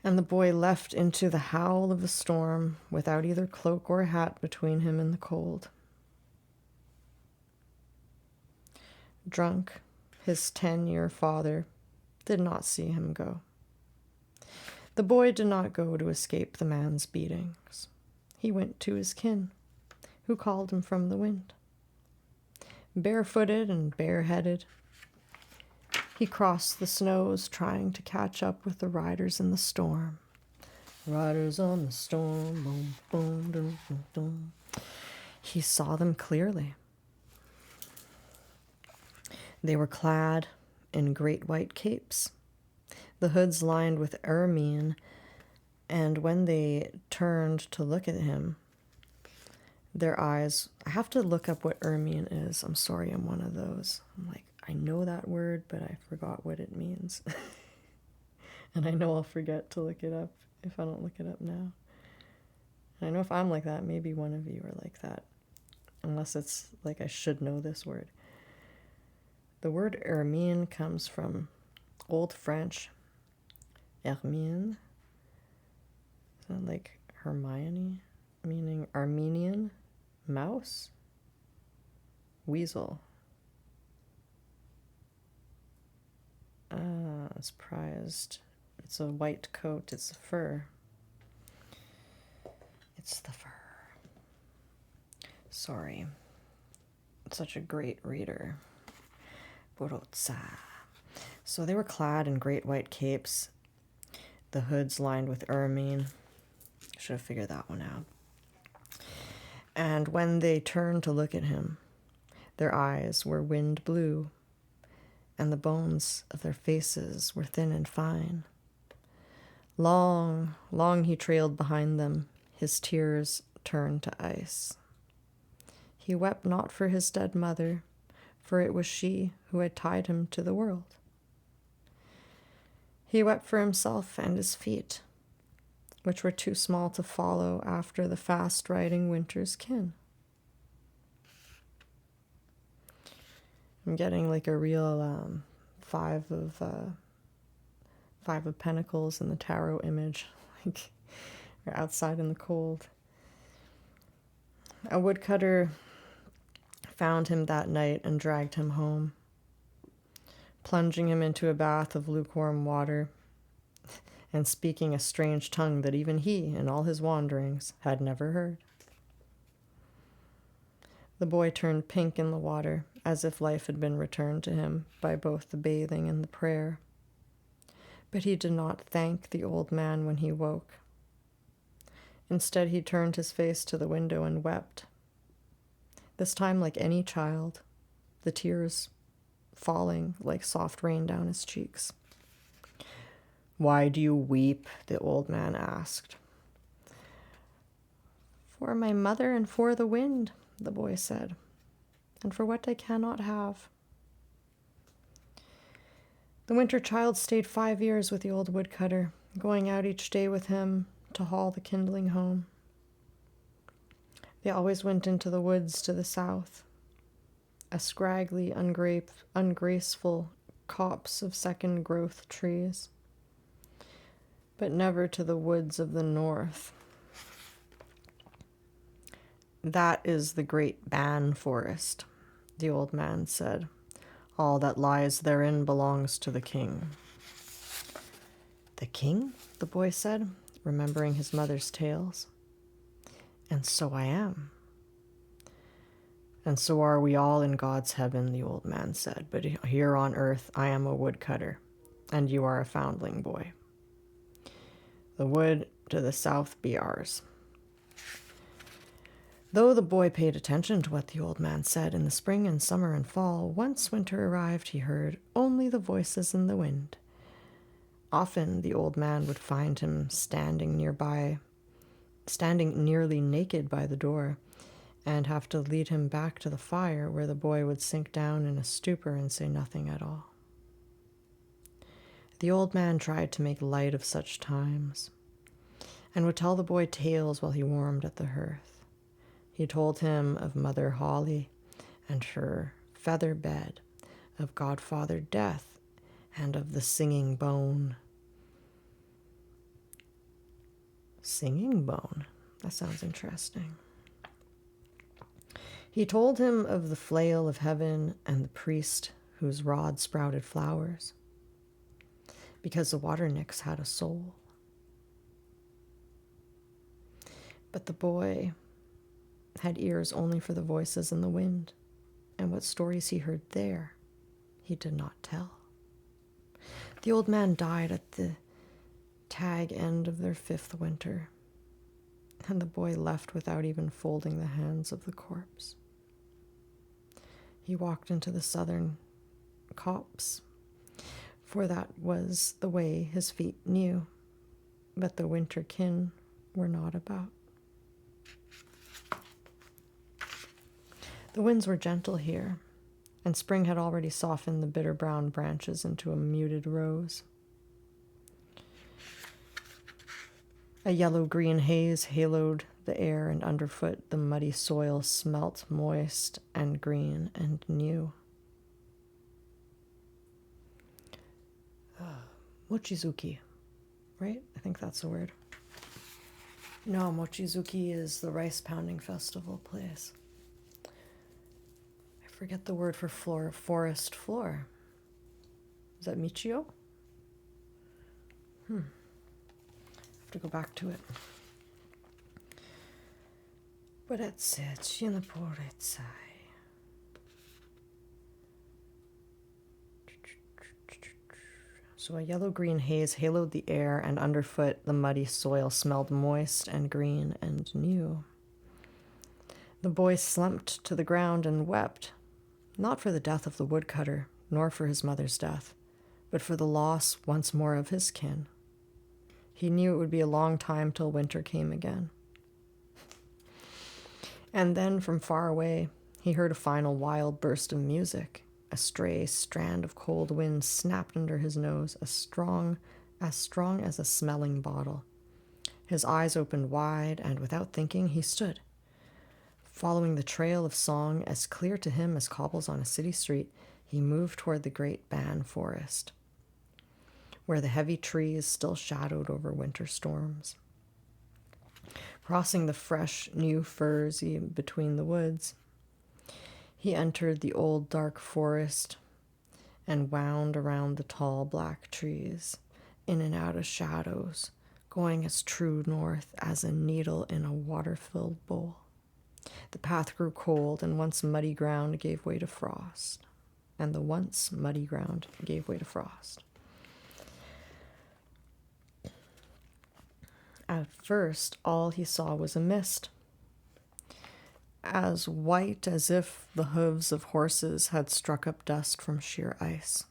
and the boy left into the howl of the storm without either cloak or hat between him and the cold. Drunk, his 10-year father did not see him go. The boy did not go to escape the man's beatings. He went to his kin, who called him from the wind. Barefooted and bareheaded, he crossed the snows, trying to catch up with the riders in the storm. Riders on the storm, boom, boom, dum, dum, dum. He saw them clearly. They were clad in great white capes, the hoods lined with ermine, And when they turned to look at him, their eyes... I have to look up what ermine is. I'm sorry, I'm one of those. I'm like, I know that word, but I forgot what it means. And I know I'll forget to look it up if I don't look it up now. And I know if I'm like that, maybe one of you are like that. Unless it's like I should know this word. The word ermine comes from Old French, hermine. Is that like Hermione? Meaning Armenian, mouse, weasel. It's prized. It's a white coat. It's fur. It's the fur. Sorry. Such a great reader. Borotsa. So they were clad in great white capes, the hoods lined with ermine. Should have figured that one out. And when they turned to look at him, their eyes were wind blue, and the bones of their faces were thin and fine. Long, long he trailed behind them, his tears turned to ice. He wept not for his dead mother, for it was she who had tied him to the world. He wept for himself and his feet, which were too small to follow after the fast-riding winter's kin. I'm getting like a real five of pentacles in the tarot image, like you're outside in the cold. A woodcutter found him that night and dragged him home, plunging him into a bath of lukewarm water and speaking a strange tongue that even he, in all his wanderings, had never heard. The boy turned pink in the water, as if life had been returned to him by both the bathing and the prayer. But he did not thank the old man when he woke. Instead, he turned his face to the window and wept. This time, like any child, the tears falling like soft rain down his cheeks. "Why do you weep?" the old man asked. "For my mother and for the wind," the boy said, "and for what I cannot have." The winter child stayed 5 years with the old woodcutter, going out each day with him to haul the kindling home. They always went into the woods to the south, a scraggly, ungraceful copse of second-growth trees, but never to the woods of the north. "That is the great Ban forest," the old man said. "All that lies therein belongs to the king." "The king?" the boy said, remembering his mother's tales. "And so I am." "And so are we all in God's heaven," the old man said. "But here on earth I am a woodcutter, and you are a foundling boy. The wood to the south be ours." Though the boy paid attention to what the old man said in the spring and summer and fall, once winter arrived he heard only the voices in the wind. Often the old man would find him standing nearly naked by the door, and have to lead him back to the fire, where the boy would sink down in a stupor and say nothing at all. The old man tried to make light of such times, and would tell the boy tales while he warmed at the hearth. He told him of Mother Holly and her feather bed, of Godfather Death, and of the singing bone. Singing bone? That sounds interesting. He told him of the flail of heaven and the priest whose rod sprouted flowers, because the water nix had a soul. But the boy had ears only for the voices in the wind, and what stories he heard there, he did not tell. The old man died at the tag end of their 5th winter, and the boy left without even folding the hands of the corpse. He walked into the southern copse, for that was the way his feet knew. but the winter kin were not about. The winds were gentle here, and spring had already softened the bitter brown branches into a muted rose. A yellow-green haze haloed the air, and underfoot the muddy soil smelt moist and green and new. Mochizuki, right? I think that's the word. No, Mochizuki is the rice pounding festival place. I forget the word for floor, forest floor. Is that Michio? I have to go back to it. So a yellow-green haze haloed the air, and underfoot the muddy soil smelled moist and green and new. The boy slumped to the ground and wept, not for the death of the woodcutter, nor for his mother's death, but for the loss once more of his kin. He knew it would be a long time till winter came again. And then, from far away, he heard a final wild burst of music. A stray strand of cold wind snapped under his nose, as strong as a smelling bottle. His eyes opened wide, and without thinking, he stood. Following the trail of song as clear to him as cobbles on a city street, he moved toward the great ban forest, where the heavy trees still shadowed over winter storms. Crossing the fresh, new firs between the woods, he entered the old dark forest and wound around the tall black trees, in and out of shadows, going as true north as a needle in a water-filled bowl. The path grew cold, and once muddy ground gave way to frost. And the once muddy ground gave way to frost. At first, all he saw was a mist, as white as if the hooves of horses had struck up dust from sheer ice.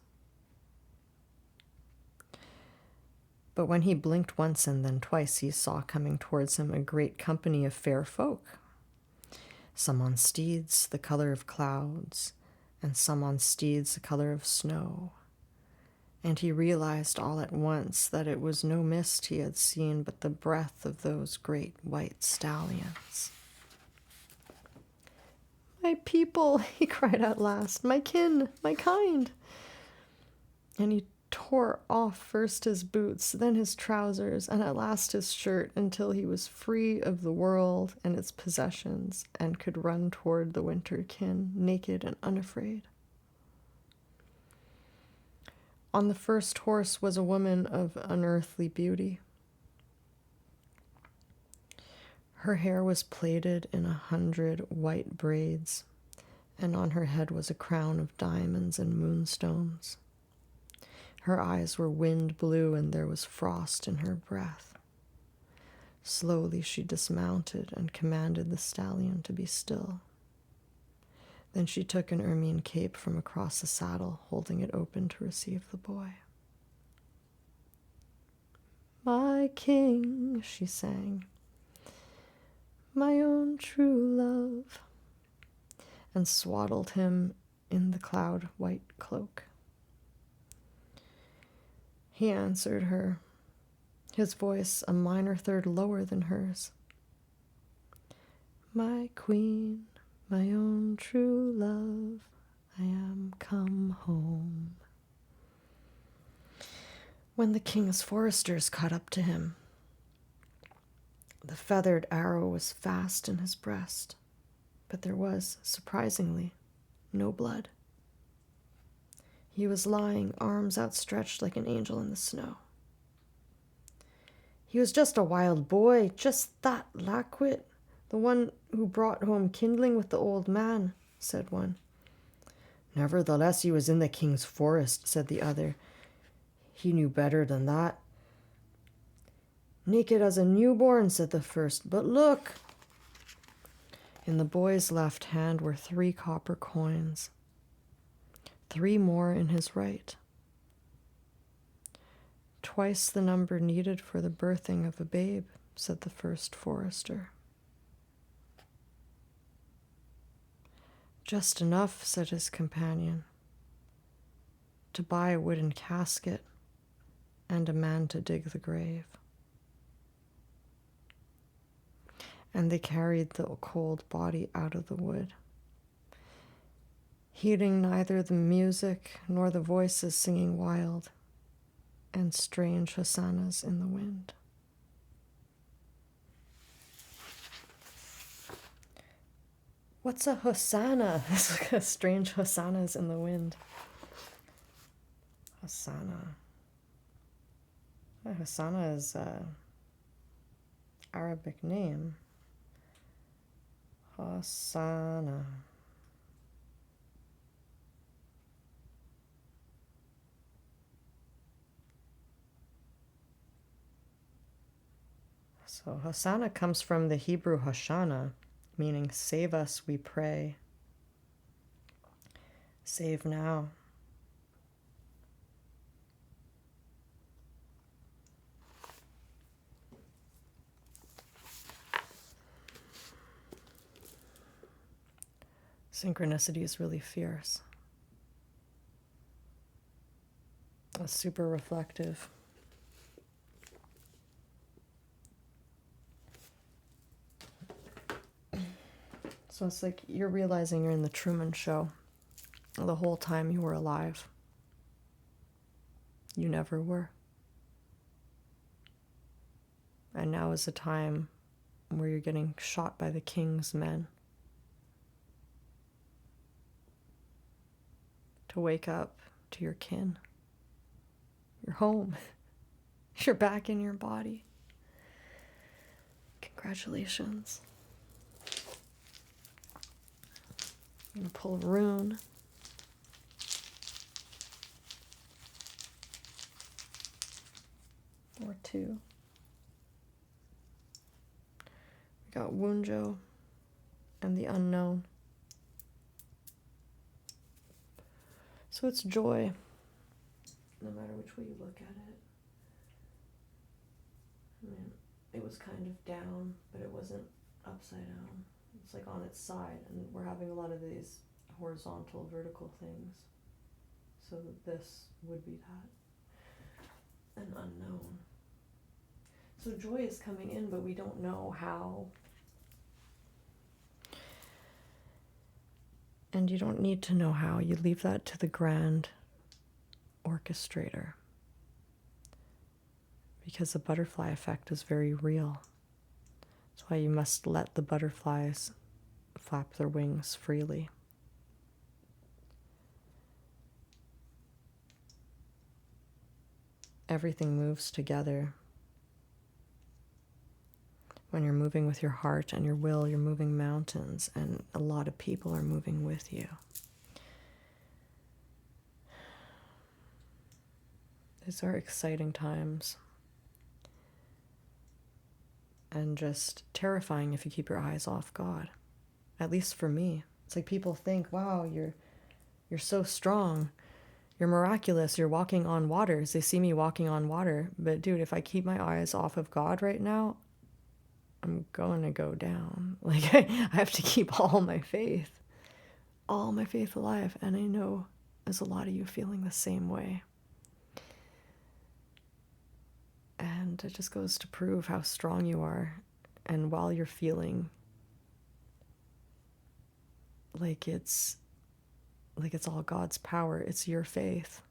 But when he blinked once and then twice, he saw coming towards him a great company of fair folk, some on steeds the color of clouds, and some on steeds the color of snow. And he realized all at once that it was no mist he had seen, but the breath of those great white stallions. "My people," he cried at last, "my kin, my kind." And he tore off first his boots, then his trousers, and at last his shirt, until he was free of the world and its possessions, and could run toward the winter kin, naked and unafraid. On the first horse was a woman of unearthly beauty. Her hair was plaited in 100 white braids, and on her head was a crown of diamonds and moonstones. Her eyes were wind blue, and there was frost in her breath. Slowly she dismounted and commanded the stallion to be still. Then she took an ermine cape from across the saddle, holding it open to receive the boy. "My king," she sang, "my own true love," and swaddled him in the cloud-white cloak. He answered her, his voice a minor third lower than hers. "My queen, my own true love, I am come home." When the king's foresters caught up to him, the feathered arrow was fast in his breast, but there was, surprisingly, no blood. He was lying, arms outstretched like an angel in the snow. "He was just a wild boy, just that Laquit, the one who brought home kindling with the old man," said one. "Nevertheless, he was in the king's forest," said the other. "He knew better than that." "Naked as a newborn," said the first. "But look!" In the boy's left hand were 3 copper coins, 3 more in his right. Twice the number needed for the birthing of a babe, said the first forester. Just enough, said his companion, to buy a wooden casket and a man to dig the grave. And they carried the cold body out of the wood, heeding neither the music nor the voices singing wild and strange hosannas in the wind. What's a hosanna? It's like a strange hosannas in the wind. Hosanna. Hosanna is an Arabic name. Hosanna. So Hosanna comes from the Hebrew Hoshana, meaning save us, we pray. Save now. Synchronicity is really fierce. It's super reflective. So it's like you're realizing you're in the Truman Show the whole time you were alive. You never were. And now is the time where you're getting shot by the king's men. To wake up to your kin. You're home. You're back in your body. Congratulations. I'm going to pull a rune. Or two. We got Wunjo and the unknown. So it's joy, no matter which way you look at it. I mean, it was kind of down, but it wasn't upside down. It's like on its side, and we're having a lot of these horizontal, vertical things. So this would be that. An unknown. So joy is coming in, but we don't know how. And you don't need to know how. You leave that to the grand orchestrator. Because the butterfly effect is very real. That's why you must let the butterflies flap their wings freely. Everything moves together. When you're moving with your heart and your will, you're moving mountains, and a lot of people are moving with you. These are exciting times. And just terrifying if you keep your eyes off God. At least for me. It's like people think, wow, you're so strong. You're miraculous. You're walking on waters. They see me walking on water. But dude, if I keep my eyes off of God right now, I'm going to go down. Like, I have to keep all my faith alive. And I know there's a lot of you feeling the same way. And it just goes to prove how strong you are. And while you're feeling like it's all God's power, it's your faith.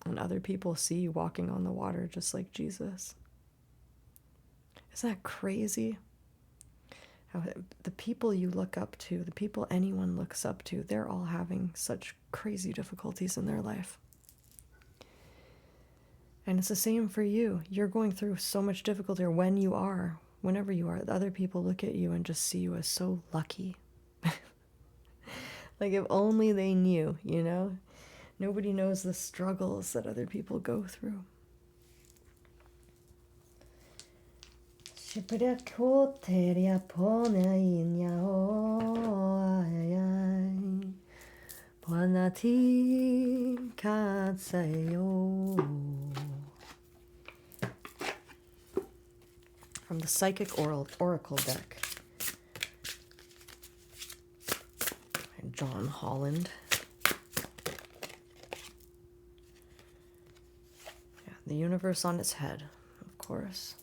And other people see you walking on the water just like Jesus. Isn't that crazy? How the people you look up to, the people anyone looks up to, they're all having such crazy difficulties in their life. And it's the same for you. You're going through so much difficulty, or whenever you are, the other people look at you and just see you as so lucky. Like if only they knew, you know? Nobody knows the struggles that other people go through. from the Psychic Oracle deck. John Holland. Yeah, the universe on its head, of course.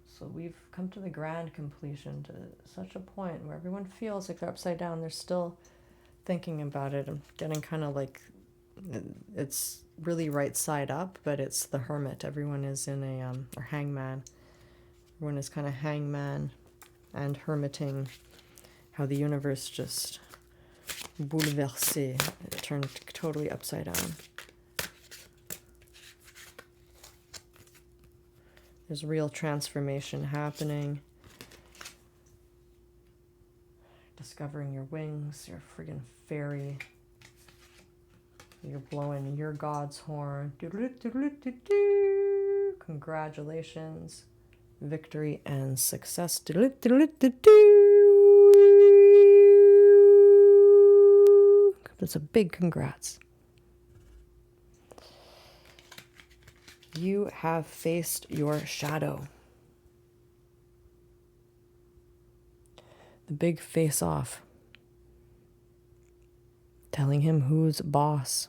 So we've come to the grand completion, to such a point where everyone feels like they're upside down. They're still thinking about it. I'm getting kind of like, it's really right side up, but it's the Hermit. Everyone is in a, or Hangman. Everyone is kind of hangman and hermiting. How the universe just bouleversé. It turned totally upside down. There's real transformation happening. Discovering your wings, your friggin' fairy. You're blowing your God's horn. Congratulations. Victory and success. That's a big congrats. You have faced your shadow. The big face-off. Telling him who's boss.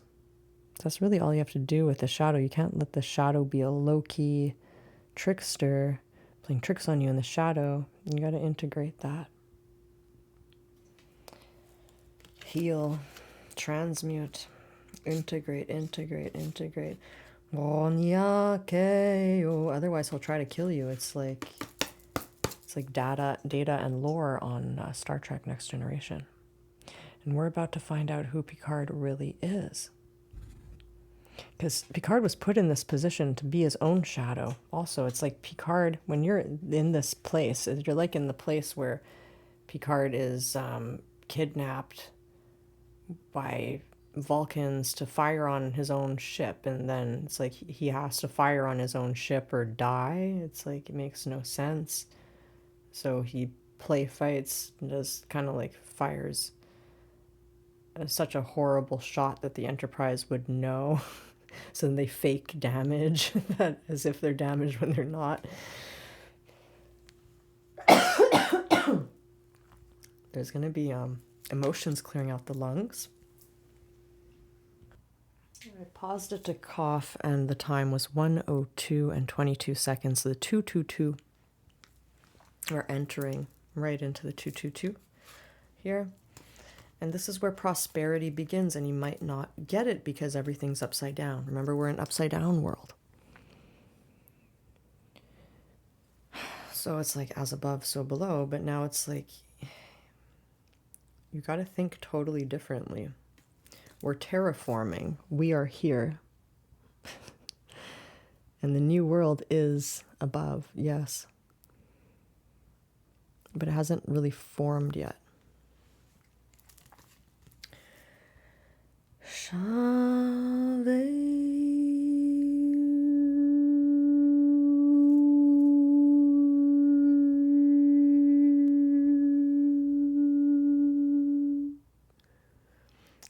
That's really all you have to do with the shadow. You can't let the shadow be a low-key trickster playing tricks on you in the shadow. You got to integrate that. Heal. Transmute. Integrate. Otherwise he'll try to kill you. It's like data and lore on Star Trek Next Generation. And we're about to find out who Picard really is. Because Picard was put in this position to be his own shadow. Also, it's like Picard, when you're in this place, you're like in the place where Picard is kidnapped by Vulcans to fire on his own ship, and then it's like he has to fire on his own ship or die. It's like it makes no sense. So he play fights and just kind of like fires such a horrible shot that the Enterprise would know. So then they fake damage that as if they're damaged when they're not. There's going to be emotions clearing out the lungs. I paused it to cough, and the time was 1:02 and 22 seconds. So the 222 we're entering right into the 222 here. And this is where prosperity begins, and you might not get it because everything's upside down. Remember, we're in an upside down world. So it's like as above, so below, but now it's like you got to think totally differently. We're terraforming. We are here. And the new world is above, yes. But it hasn't really formed yet.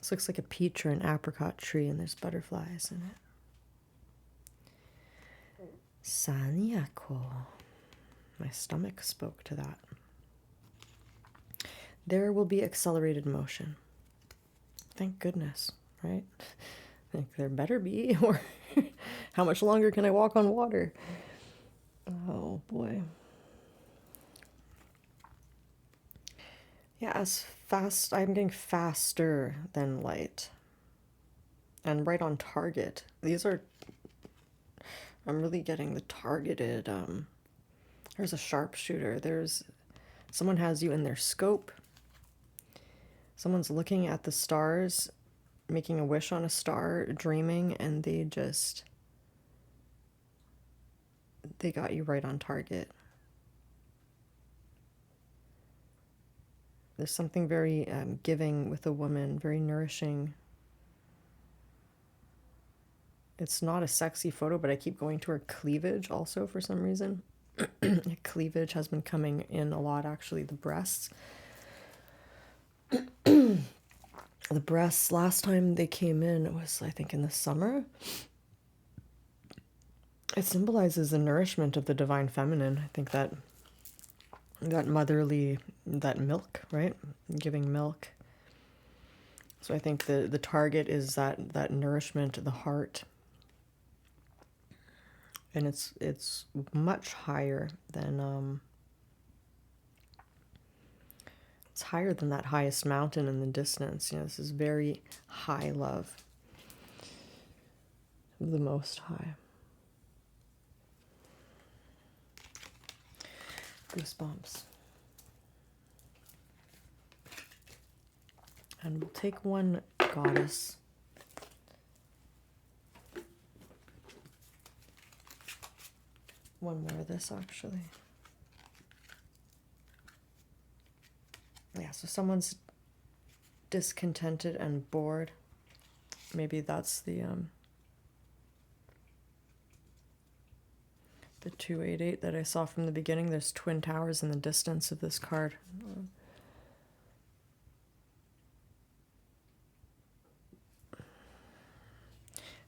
This looks like a peach or an apricot tree, and there's butterflies in it. Saniako. My stomach spoke to that. There will be accelerated motion. Thank goodness, right? Like there better be, or how much longer can I walk on water? Oh boy. Yeah, I'm getting faster than light. And right on target. I'm really getting the targeted, there's a sharpshooter. Someone has you in their scope. Someone's looking at the stars, making a wish on a star, dreaming, and they got you right on target. There's something very giving with a woman, very nourishing. It's not a sexy photo, but I keep going to her cleavage also for some reason. Cleavage has been coming in a lot, actually, the breasts. The breasts, last time they came in, it was, I think, in the summer. it symbolizes the nourishment of the divine feminine. I think that motherly, that milk, right? Giving milk. So I think the target is that nourishment, the heart. And it's much higher than it's higher than that highest mountain in the distance. This is very high love. The Most High. Goosebumps. And we'll take one goddess. One more of this, actually. Yeah, so someone's discontented and bored. Maybe that's the 288 that I saw from the beginning. There's twin towers in the distance of this card.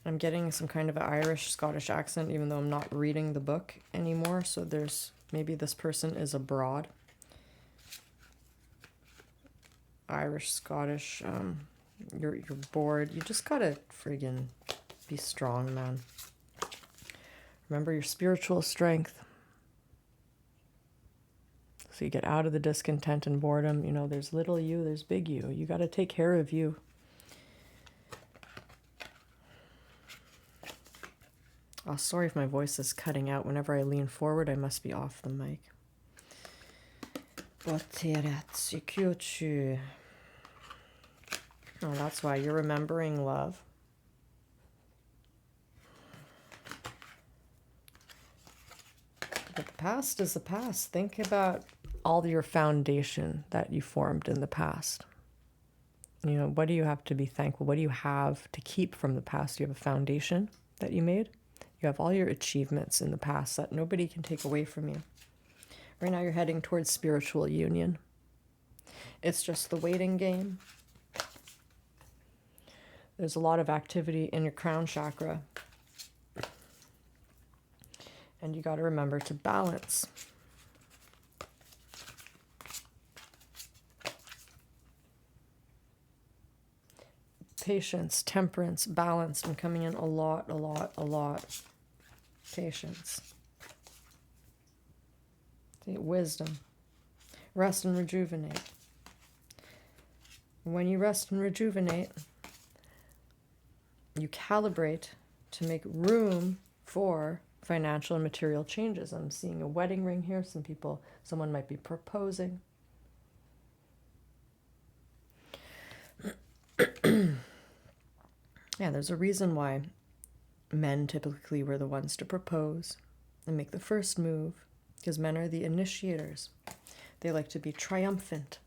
I'm getting some kind of an Irish Scottish accent, even though I'm not reading the book anymore. So there's maybe this person is abroad. Irish, Scottish, you're bored. You just gotta friggin' be strong, man. Remember your spiritual strength. So you get out of the discontent and boredom. There's little you, there's big you. You gotta take care of you. Oh, sorry if my voice is cutting out. Whenever I lean forward, I must be off the mic. Oh, that's why you're remembering love. But the past is the past. Think about all your foundation that you formed in the past. What do you have to be thankful? What do you have to keep from the past? You have a foundation that you made. You have all your achievements in the past that nobody can take away from you. Right now you're heading towards spiritual union. It's just the waiting game. There's a lot of activity in your crown chakra. And you got to remember to balance. Patience, temperance, balance. I'm coming in a lot. Patience. Wisdom. Rest and rejuvenate. When you rest and rejuvenate, you calibrate to make room for financial and material changes. I'm seeing a wedding ring here. Someone might be proposing. Yeah, there's a reason why men typically were the ones to propose and make the first move, because men are the initiators. They like to be triumphant.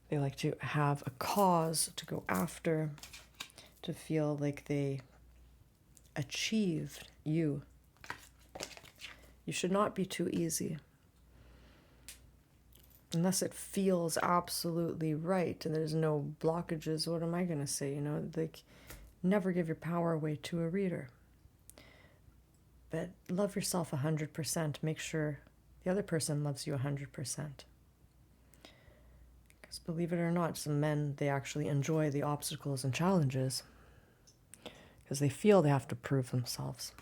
They like to have a cause to go after, to feel like they achieved you. You should not be too easy. Unless it feels absolutely right and there's no blockages, what am I going to say? Never give your power away to a reader. But love yourself 100%. Make sure the other person loves you 100%. Because believe it or not, some men, they actually enjoy the obstacles and challenges because they feel they have to prove themselves.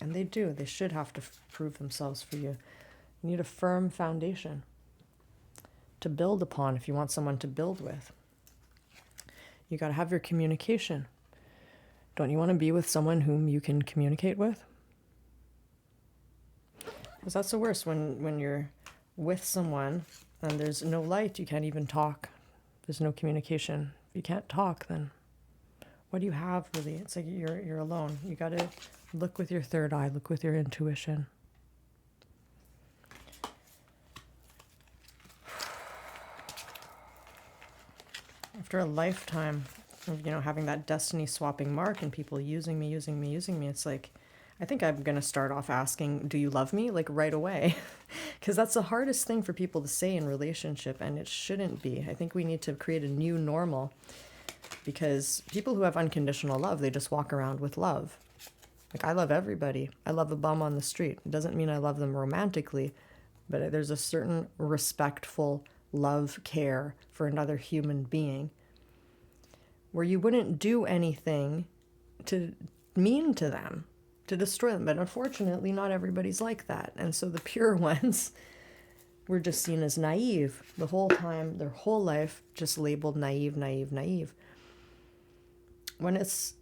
And they do. They should have to prove themselves for you. You need a firm foundation to build upon if you want someone to build with. You got to have your communication. Don't you want to be with someone whom you can communicate with? Because that's the worst, when you're with someone and there's no light, you can't even talk. There's no communication. If you can't talk, then what do you have really? It's like you're alone. You got to look with your third eye, look with your intuition. After a lifetime of, having that destiny swapping mark and people using me, it's like, I think I'm going to start off asking, do you love me? Like right away. Because that's the hardest thing for people to say in relationship, and it shouldn't be. I think we need to create a new normal, because people who have unconditional love, they just walk around with love. Like, I love everybody. I love a bum on the street. It doesn't mean I love them romantically, but there's a certain respectful love, care for another human being where you wouldn't do anything to mean to them, to destroy them. But unfortunately, not everybody's like that. And so the pure ones were just seen as naive the whole time, their whole life, just labeled naive, naive, naive. When it's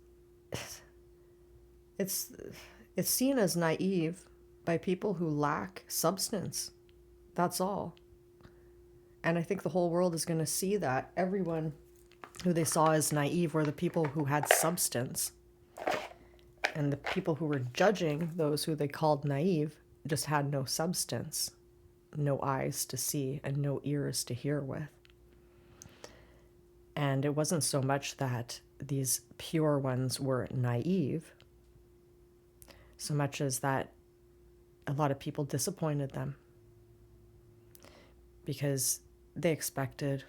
seen as naive by people who lack substance. That's all. And I think the whole world is going to see that. Everyone who they saw as naive were the people who had substance. And the people who were judging those who they called naive just had no substance, no eyes to see, and no ears to hear with. And it wasn't so much that these pure ones were naive, so much as that a lot of people disappointed them because they expected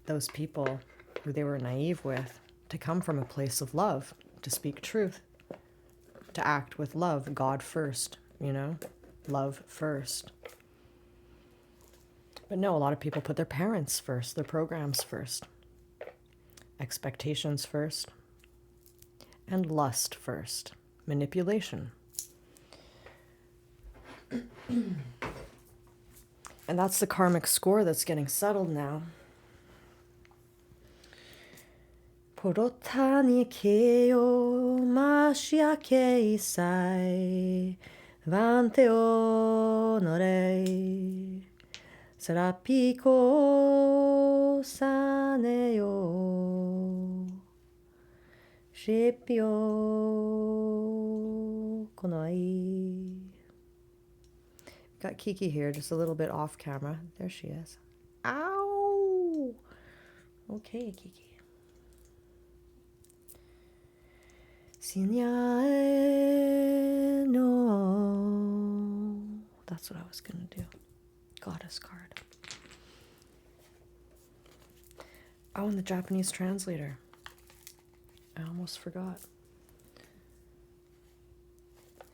those people who they were naive with to come from a place of love, to speak truth, to act with love, God first, love first. But no, a lot of people put their parents first, their programs first, expectations first, and lust first, manipulation. And that's the karmic score that's getting settled now. Porotani keo mashia keisai vante onore serapiko saneo shipyo konoi. Got Kiki here, just a little bit off camera. There she is. Ow! Okay, Kiki. Sinyae no. That's what I was going to do. Goddess card. Oh, and the Japanese translator. I almost forgot.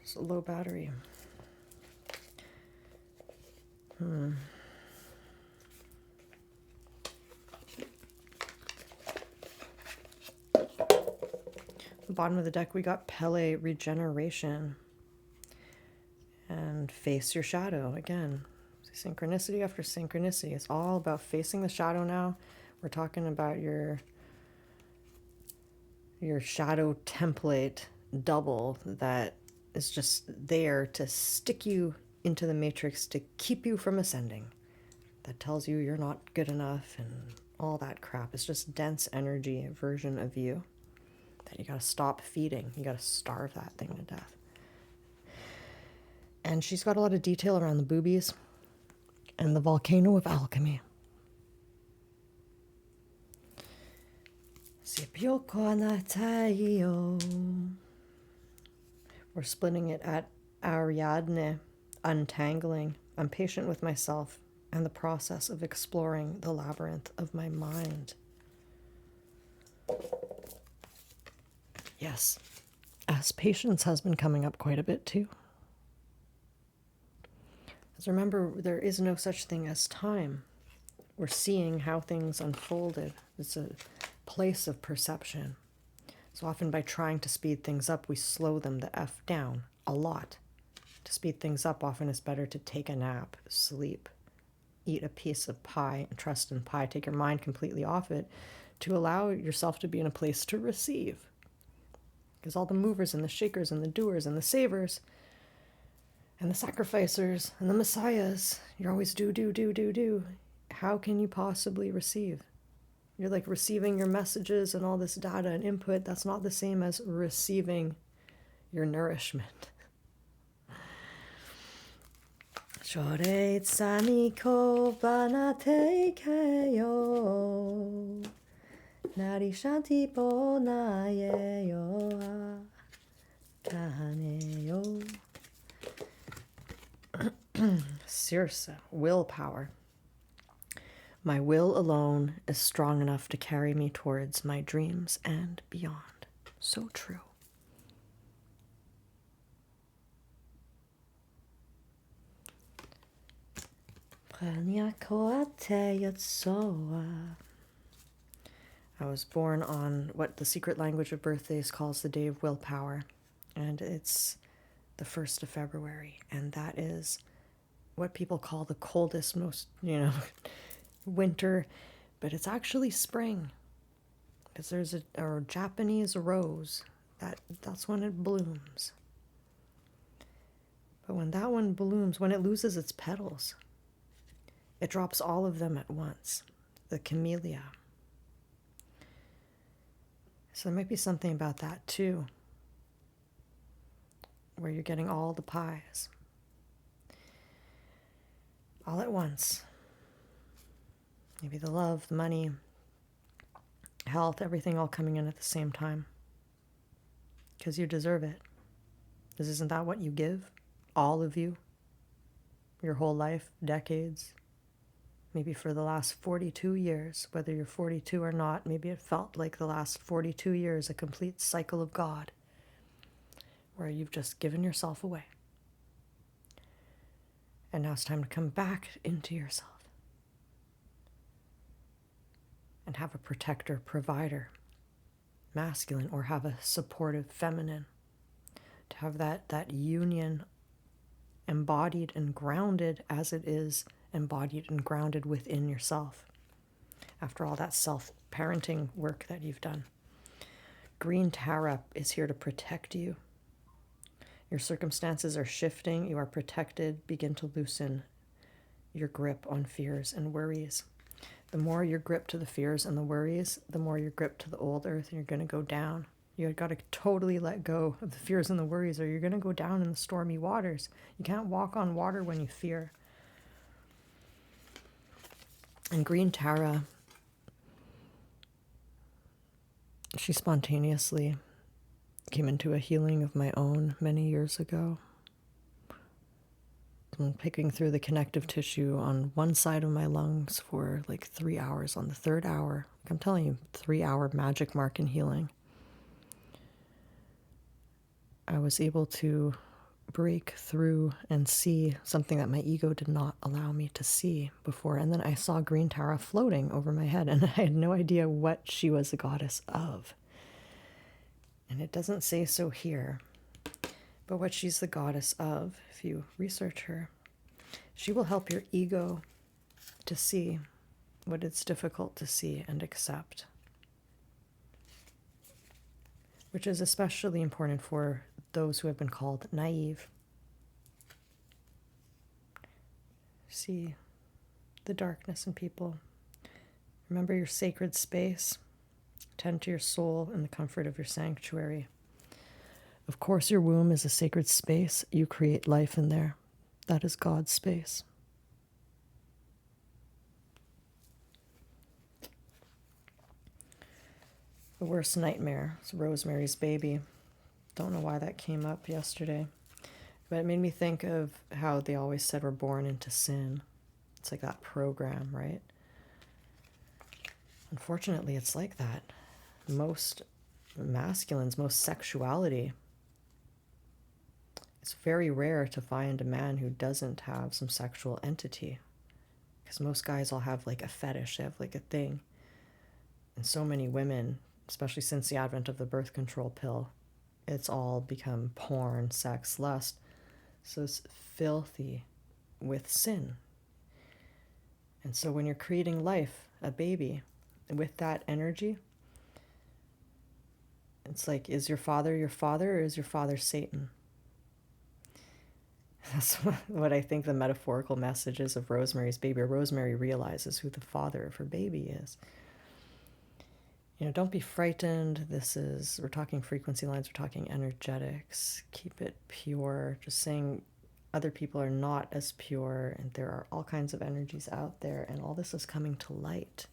It's a low battery. The bottom of the deck, we got Pele Regeneration and Face Your Shadow. Again, synchronicity after synchronicity. It's all about facing the shadow now. We're talking about your shadow template double that is just there to stick you into the matrix to keep you from ascending. That tells you you're not good enough and all that crap. It's just dense energy version of you that you gotta stop feeding. You gotta starve that thing to death. And she's got a lot of detail around the boobies and the volcano of alchemy. We're splitting it at Ariadne, untangling. I'm patient with myself and the process of exploring the labyrinth of my mind. Yes, as patience has been coming up quite a bit too. As remember, there is no such thing as time. We're seeing how things unfolded. It's a place of perception. So often by trying to speed things up, we slow them the F down a lot. To speed things up, often it's better to take a nap, sleep, eat a piece of pie, and trust in pie. Take your mind completely off it to allow yourself to be in a place to receive. Because all the movers and the shakers and the doers and the savers and the sacrificers and the messiahs, you're always do. How can you possibly receive? You're like receiving your messages and all this data and input. That's not the same as receiving your nourishment. Shorei ko banate keyo nari shanti ponaye yo kane yo. Circe, willpower. My will alone is strong enough to carry me towards my dreams and beyond. So true. I was born on what the secret language of birthdays calls the day of willpower, and it's the 1st of February, and that is what people call the coldest, most, winter, but it's actually spring, because there's a Japanese rose that's when it blooms. But when that one blooms, when it loses its petals, it drops all of them at once, the camellia. So there might be something about that too, where you're getting all the pies all at once. Maybe the love, the money, health, everything all coming in at the same time. Because you deserve it. Because isn't that what you give? All of you? Your whole life, decades? Maybe for the last 42 years, whether you're 42 or not, maybe it felt like the last 42 years, a complete cycle of God, where you've just given yourself away. And now it's time to come back into yourself and have a protector, provider, masculine, or have a supportive feminine, to have that union embodied and grounded as it is embodied and grounded within yourself after all that self-parenting work that you've done. Green Tara is here to protect you. Your circumstances are shifting. You are protected. Begin to loosen your grip on fears and worries. The more you're gripped to the fears and the worries, the more you're gripped to the old earth, and you're going to go down. You've got to totally let go of the fears and the worries, or you're going to go down in the stormy waters. You can't walk on water when you fear. And Green Tara, she spontaneously came into a healing of my own many years ago. I'm picking through the connective tissue on one side of my lungs for like 3 hours. On the 3rd hour, I'm telling you, 3-hour magic mark in healing, I was able to break through and see something that my ego did not allow me to see before. And then I saw Green Tara floating over my head, and I had no idea what she was the goddess of. And it doesn't say so here, but what she's the goddess of, if you research her, she will help your ego to see what it's difficult to see and accept, which is especially important for those who have been called naive. See the darkness in people. Remember your sacred space. Tend to your soul in the comfort of your sanctuary. Of course, your womb is a sacred space. You create life in there. That is God's space. The worst nightmare is Rosemary's Baby. Don't know why that came up yesterday, but it made me think of how they always said we're born into sin. It's like that program, right? Unfortunately, it's like that. Most masculines, most sexuality, it's very rare to find a man who doesn't have some sexual entity, because most guys all have like a fetish, they have like a thing. And so many women, especially since the advent of the birth control pill, it's all become porn, sex, lust. So it's filthy with sin. And so when you're creating life, a baby, with that energy, it's like, is your father or is your father Satan? That's what I think the metaphorical message is of Rosemary's Baby. Rosemary realizes who the father of her baby is. Don't be frightened. We're talking frequency lines, we're talking energetics. Keep it pure. Just saying other people are not as pure, and there are all kinds of energies out there, and all this is coming to light.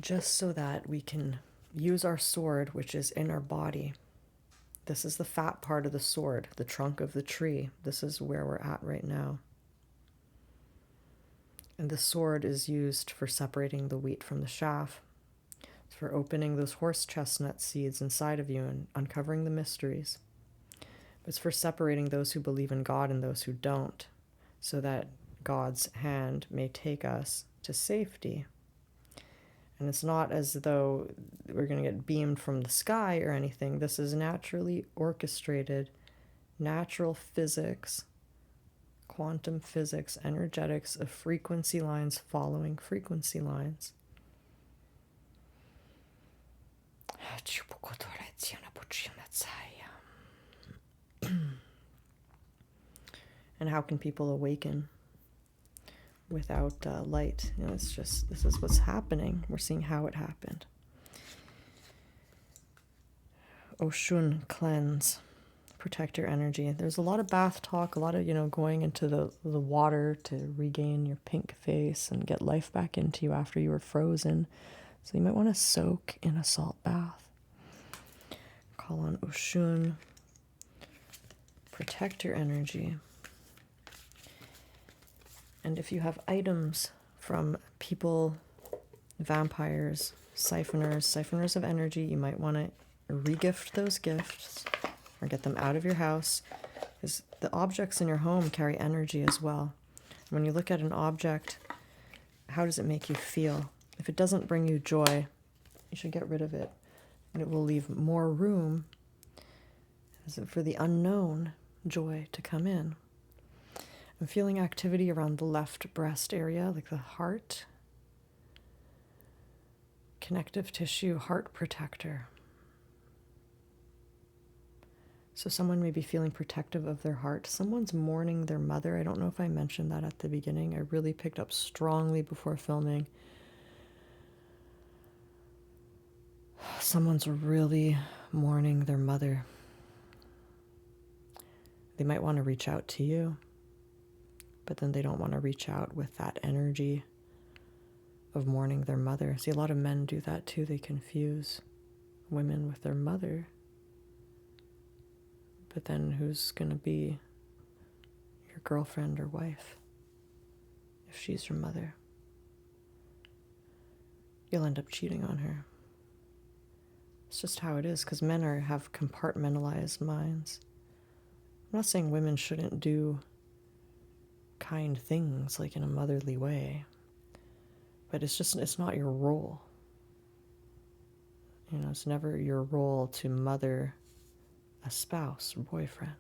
Just so that we can use our sword, which is in our body. This is the fat part of the sword, the trunk of the tree. This is where we're at right now. And the sword is used for separating the wheat from the chaff. It's for opening those horse chestnut seeds inside of you and uncovering the mysteries. It's for separating those who believe in God and those who don't, so that God's hand may take us to safety. And it's not as though we're going to get beamed from the sky or anything. This is naturally orchestrated, natural physics, quantum physics, energetics of frequency lines following frequency lines. And how can people awaken without light? You know, it's just, this is what's happening. We're seeing how it happened. Oshun cleanse, protect your energy. There's a lot of bath talk, a lot of, going into the water to regain your pink face and get life back into you after you were frozen. So you might want to soak in a salt bath. Call on Oshun. Protect your energy. And if you have items from people, vampires, siphoners of energy, you might want to regift those gifts or get them out of your house, because the objects in your home carry energy as well. When you look at an object, how does it make you feel? If it doesn't bring you joy, you should get rid of it, and it will leave more room for the unknown joy to come in. I'm feeling activity around the left breast area, like the heart, connective tissue, heart protector. So someone may be feeling protective of their heart. Someone's mourning their mother. I don't know if I mentioned that at the beginning. I really picked up strongly before filming. Someone's really mourning their mother. They might want to reach out to you, but then they don't want to reach out with that energy of mourning their mother. See, a lot of men do that too. They confuse women with their mother. But then who's going to be your girlfriend or wife if she's your mother? You'll end up cheating on her. It's just how it is, because men have compartmentalized minds. I'm not saying women shouldn't do kind things like in a motherly way, but it's not your role. It's never your role to mother a spouse or boyfriend.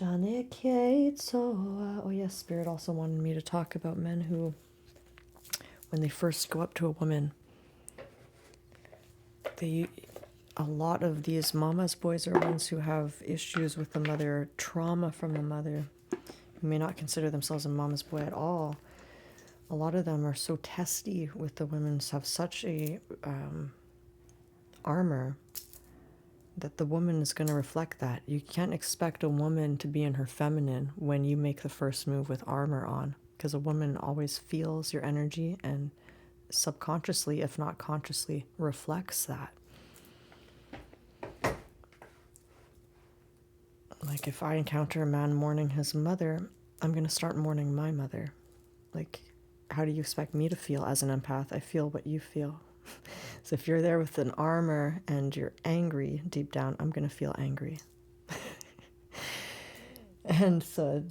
Oh yes, Spirit also wanted me to talk about men who, when they first go up to a woman, a lot of these mamas, boys, are ones who have issues with the mother, trauma from the mother, who may not consider themselves a mama's boy at all. A lot of them are so testy with the women, have such a armor that the woman is going to reflect that. You can't expect a woman to be in her feminine when you make the first move with armor on, because a woman always feels your energy and subconsciously, if not consciously, reflects that. Like if I encounter a man mourning his mother, I'm going to start mourning my mother. Like, how do you expect me to feel as an empath? I feel what you feel. So if you're there with an armor and you're angry deep down, I'm going to feel angry. And so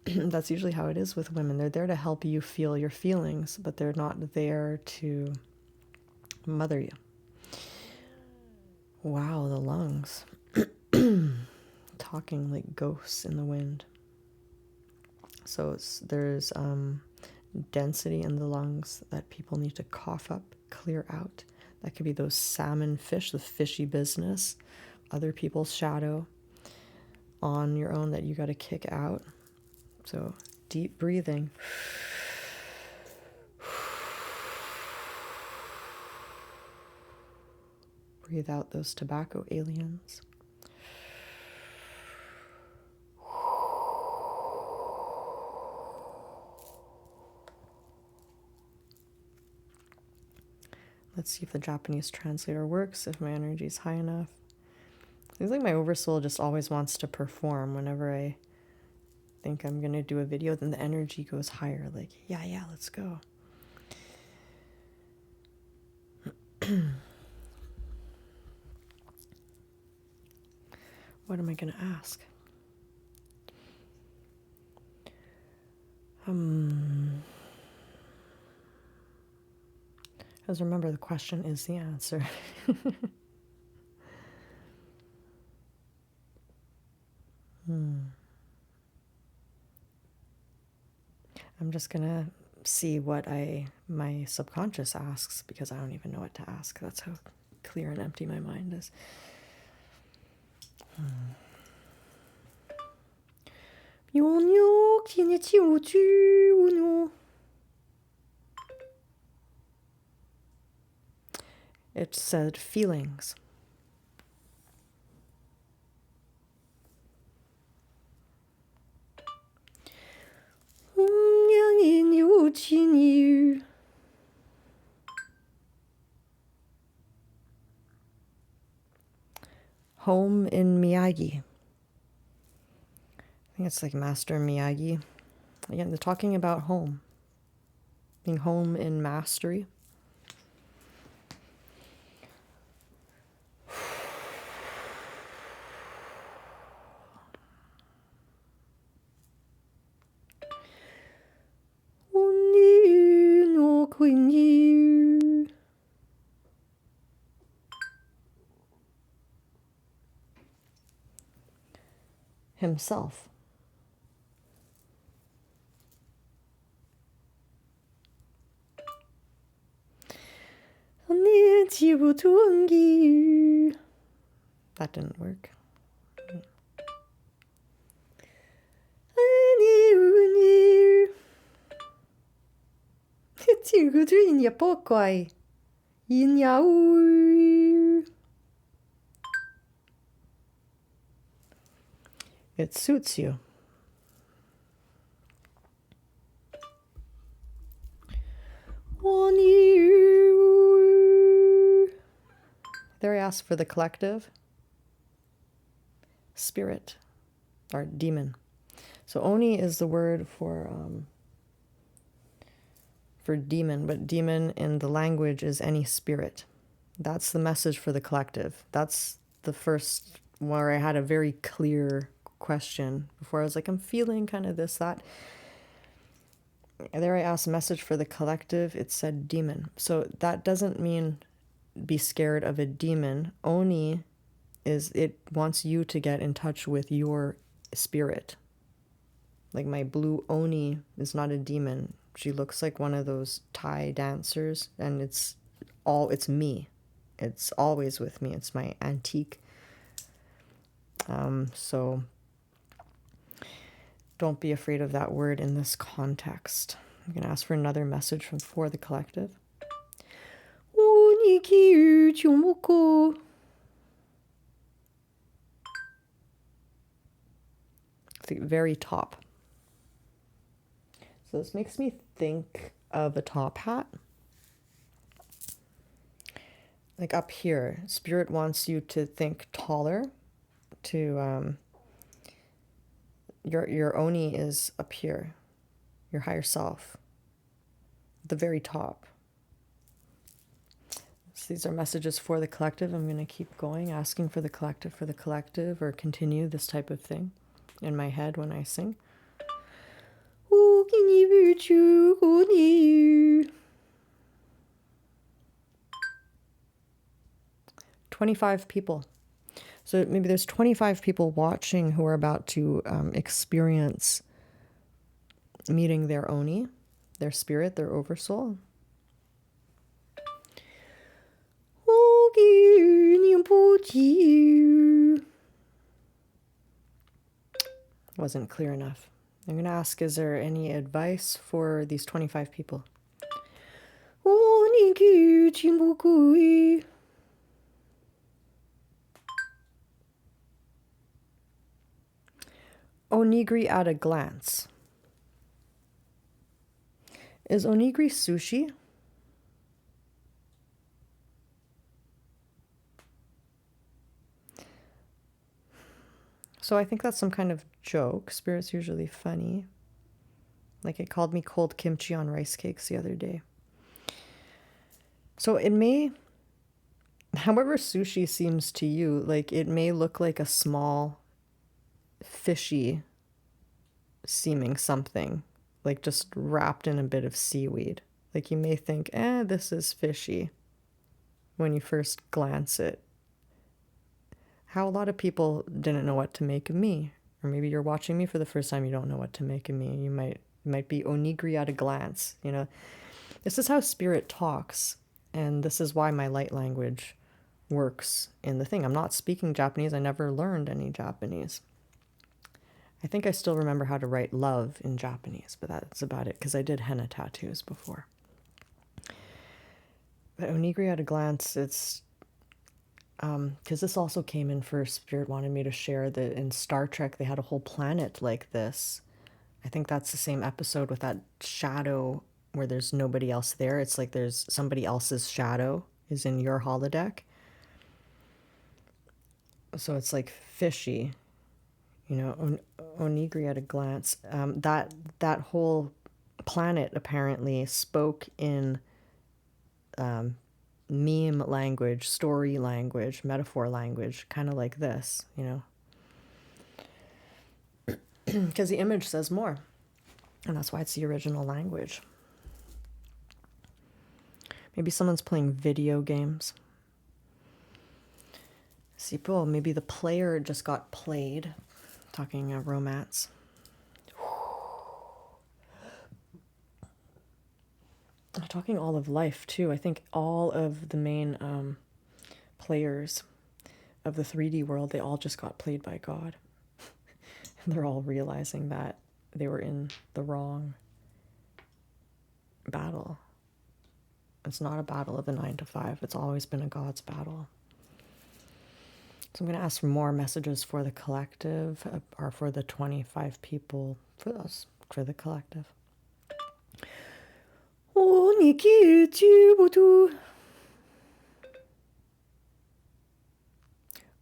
that's usually how it is with women. They're there to help you feel your feelings, but they're not there to mother you. Wow, the lungs. Talking like ghosts in the wind. So there's density in the lungs that people need to cough up, clear out. That could be those salmon fish, the fishy business, other people's shadow on your own that you got to kick out. So deep breathing. Breathe out those tobacco aliens. Let's see if the Japanese translator works, if my energy is high enough. Seems like my oversoul just always wants to perform. Whenever I think I'm going to do a video, then the energy goes higher. Like, yeah, let's go. What am I going to ask? Because remember, the question is the answer. I'm just gonna see what my subconscious asks, because I don't even know what to ask. That's how clear and empty my mind is. It said feelings. Home in Miyagi. I think it's like Master Miyagi. Again, they're talking about home. Being home in mastery. Himself. That didn't work. It suits you. There I asked for the collective. Spirit or demon. So oni is the word for demon, but demon in the language is any spirit. That's the message for the collective. That's the first where I had a very clear question before. I was like, I'm feeling kind of this, that. There I asked message for the collective. It said demon. So that doesn't mean be scared of a demon. Oni is, it wants you to get in touch with your spirit. Like my blue oni is not a demon. She looks like one of those Thai dancers, and it's me. It's always with me. It's my antique. So don't be afraid of that word in this context. I'm going to ask for another message for the collective. The very top. So this makes me think of a top hat. Like up here, Spirit wants you to think taller. To your oni is up here, your higher self, the very top. So these are messages for the collective. I'm going to keep going, asking for the collective, or continue this type of thing in my head when I sing. 25 people. So maybe there's 25 people watching who are about to experience meeting their oni, their spirit, their oversoul. Wasn't clear enough. I'm going to ask, is there any advice for these 25 people? Onigiri at a glance. Is onigiri sushi? So I think that's some kind of joke. Spirit's usually funny. Like it called me cold kimchi on rice cakes the other day. So it may, however sushi seems to you, like it may look like a small, fishy seeming something. like just wrapped in a bit of seaweed. Like you may think, this is fishy when you first glance it. How a lot of people didn't know what to make of me. Or maybe you're watching me for the first time, you don't know what to make of me. You might be onigiri at a glance, you know. This is how spirit talks, and this is why my light language works in the thing. I'm not speaking Japanese. I never learned any Japanese. I think I still remember how to write love in Japanese, but that's about it, because I did henna tattoos before. But onigiri at a glance, it's because this also came in first. Spirit wanted me to share that in Star Trek they had a whole planet like this. I think that's the same episode with that shadow where there's nobody else there. It's like there's somebody else's shadow is in your holodeck. So it's like fishy, you know, onigiri at a glance. That whole planet apparently spoke in meme language, story language, metaphor language, kind of like this, you know. Because the image says more. And that's why it's the original language. Maybe someone's playing video games. See, oh, maybe the player just got played. Talking romance. Talking all of life, too. I think all of the main players of the 3D world, they all just got played by God. And they're all realizing that they were in the wrong battle. It's not a battle of a 9 to 5. It's always been a God's battle. So I'm going to ask for more messages for the collective, or for the 25 people, for us, for the collective.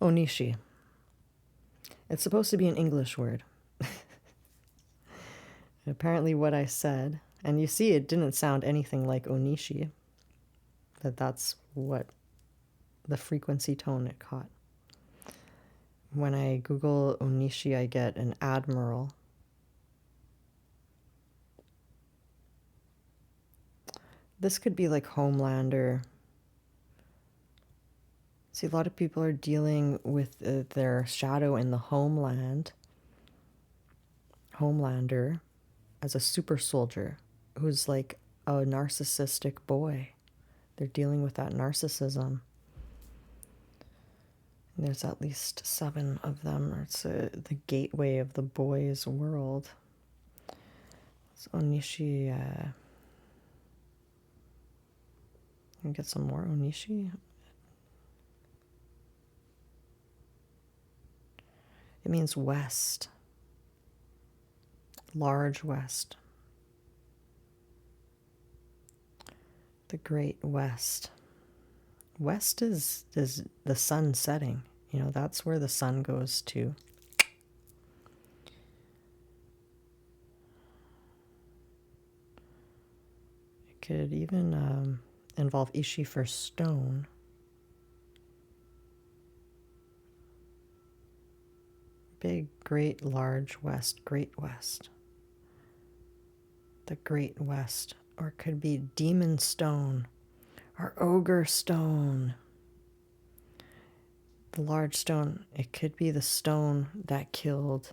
Onishi. It's supposed to be an English word. Apparently what I said, and you see it didn't sound anything like Onishi, but that's what the frequency tone it caught. When I Google Onishi, I get an admiral. This could be like Homelander. See, a lot of people are dealing with their shadow in the homeland. Homelander as a super soldier who's like a narcissistic boy. They're dealing with that narcissism. And there's at least 7 of them. It's the gateway of the boy's world. So Onishi. Can get some more Onishi. It means west. Large west. The great west. West is the sun setting. You know, that's where the sun goes to. It could even involve Ishi for stone. Big, great, large west, great west. The great west. Or it could be demon stone or ogre stone. The large stone, it could be the stone that killed,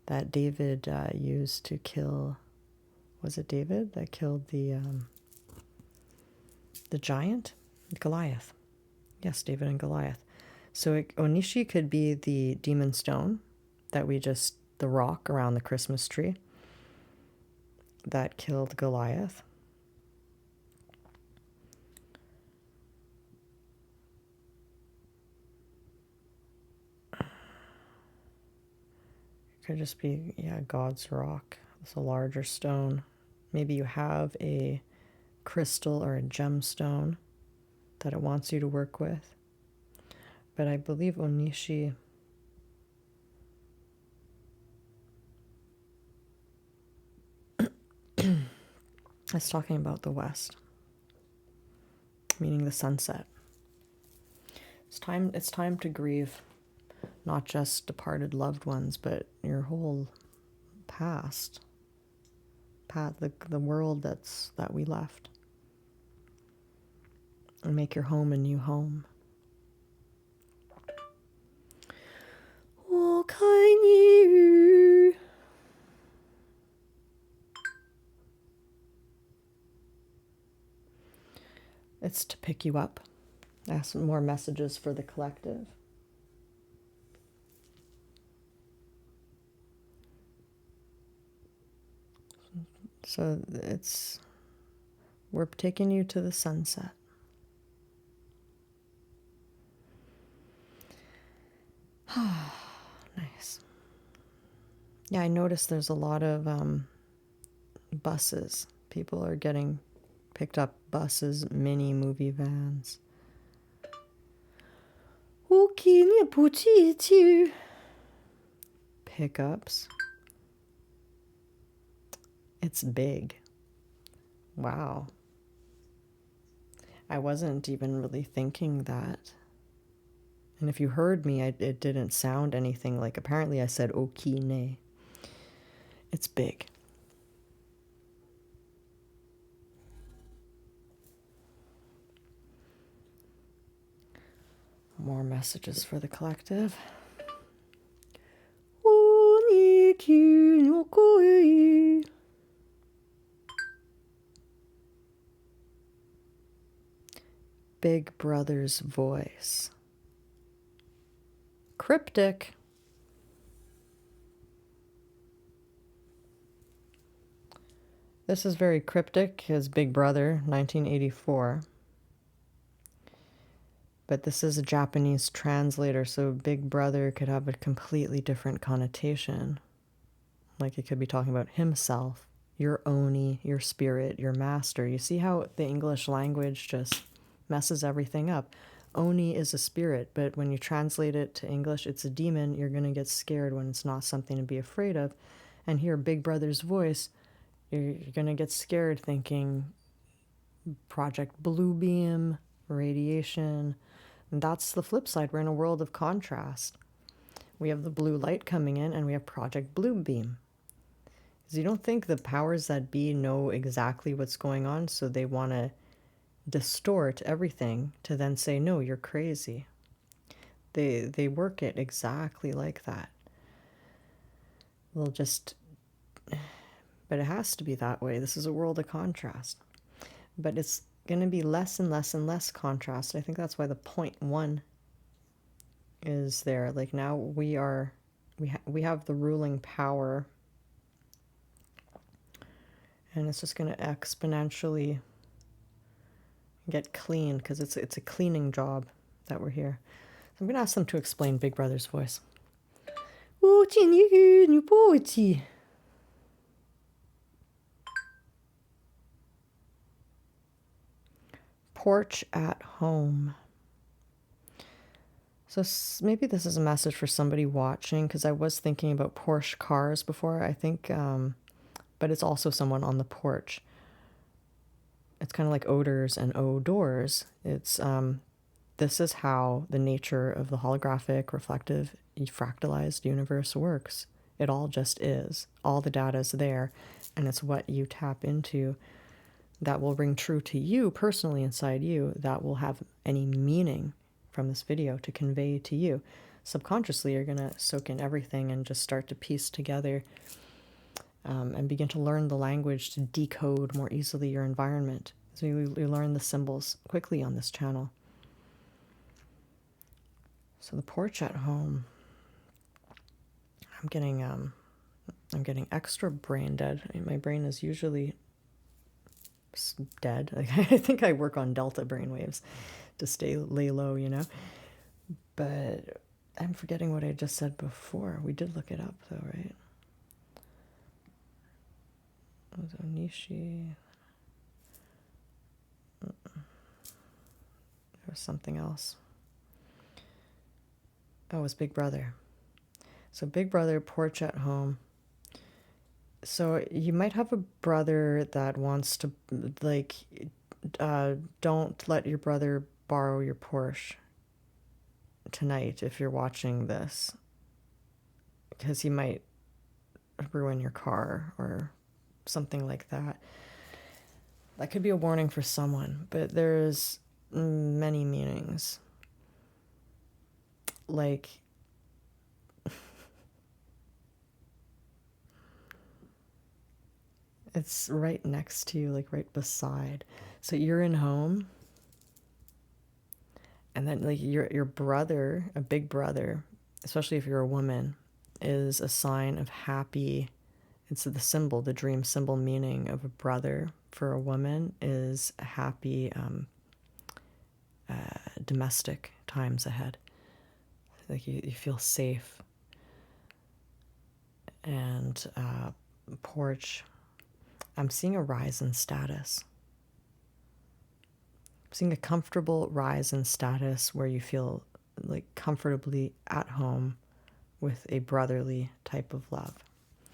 that David used to kill, was it David that killed the giant? Goliath. Yes, David and Goliath. So Onishi could be the demon stone that the rock around the Christmas tree that killed Goliath. It could just be, God's rock. It's a larger stone. Maybe you have a crystal or a gemstone that it wants you to work with. But I believe Onishi is talking about the west, meaning the sunset. It's time to grieve, not just departed loved ones, but your whole past the world that we left, and make your home a new home. It's to pick you up. I have some more messages for the collective. So we're taking you to the sunset. Nice. Yeah, I noticed there's a lot of buses. People are getting picked up, buses, mini movie vans. Pickups. It's big. Wow. I wasn't even really thinking that. And if you heard me, it didn't sound anything like, apparently I said okine. It's big. More messages for the collective. Big Brother's voice. Cryptic. This is very cryptic, his Big Brother, 1984. But this is a Japanese translator, so Big Brother could have a completely different connotation. Like it could be talking about himself, your oni, your spirit, your master. You see how the English language just messes everything up. Oni is a spirit, but when you translate it to English, it's a demon. You're going to get scared when it's not something to be afraid of. And here, Big Brother's voice, you're going to get scared thinking Project Bluebeam, radiation. And that's the flip side. We're in a world of contrast. We have the blue light coming in, and we have Project Bluebeam. Because you don't think the powers that be know exactly what's going on, so they want to distort everything to then say, no, you're crazy. They work it exactly like that. They'll just... But it has to be that way. This is a world of contrast. But it's going to be less and less and less contrast. I think that's why the 0.1 is there. Like now we have the ruling power, and it's just going to exponentially get clean because it's a cleaning job that we're here. So I'm going to ask them to explain Big Brother's voice. Porch at home. So maybe this is a message for somebody watching, because I was thinking about Porsche cars before, I think, but it's also someone on the porch. It's kind of like odors and odors. It's this is how the nature of the holographic, reflective, fractalized universe works. It all just is. All the data is there, and it's what you tap into that will ring true to you personally inside you, that will have any meaning from this video to convey to you. Subconsciously, you're going to soak in everything and just start to piece together and begin to learn the language to decode more easily your environment. So you learn the symbols quickly on this channel. So the porch at home, I'm getting extra brain dead. My brain is usually dead. I think I work on delta brainwaves to lay low, you know. But I'm forgetting what I just said before. We did look it up though, right? It was Onishi. There was something else. Oh, it was Big Brother. So Big Brother, porch at home. So you might have a brother that wants to, like, don't let your brother borrow your Porsche tonight if you're watching this, because he might ruin your car or something like that. That could be a warning for someone, but there's many meanings. Like, it's right next to you, like right beside. So you're in home, and then like your brother, a big brother, especially if you're a woman, is a sign of happy. It's the symbol, the dream symbol meaning of a brother for a woman is a happy domestic times ahead. Like you feel safe. And porch, I'm seeing a rise in status. I'm seeing a comfortable rise in status where you feel like comfortably at home with a brotherly type of love.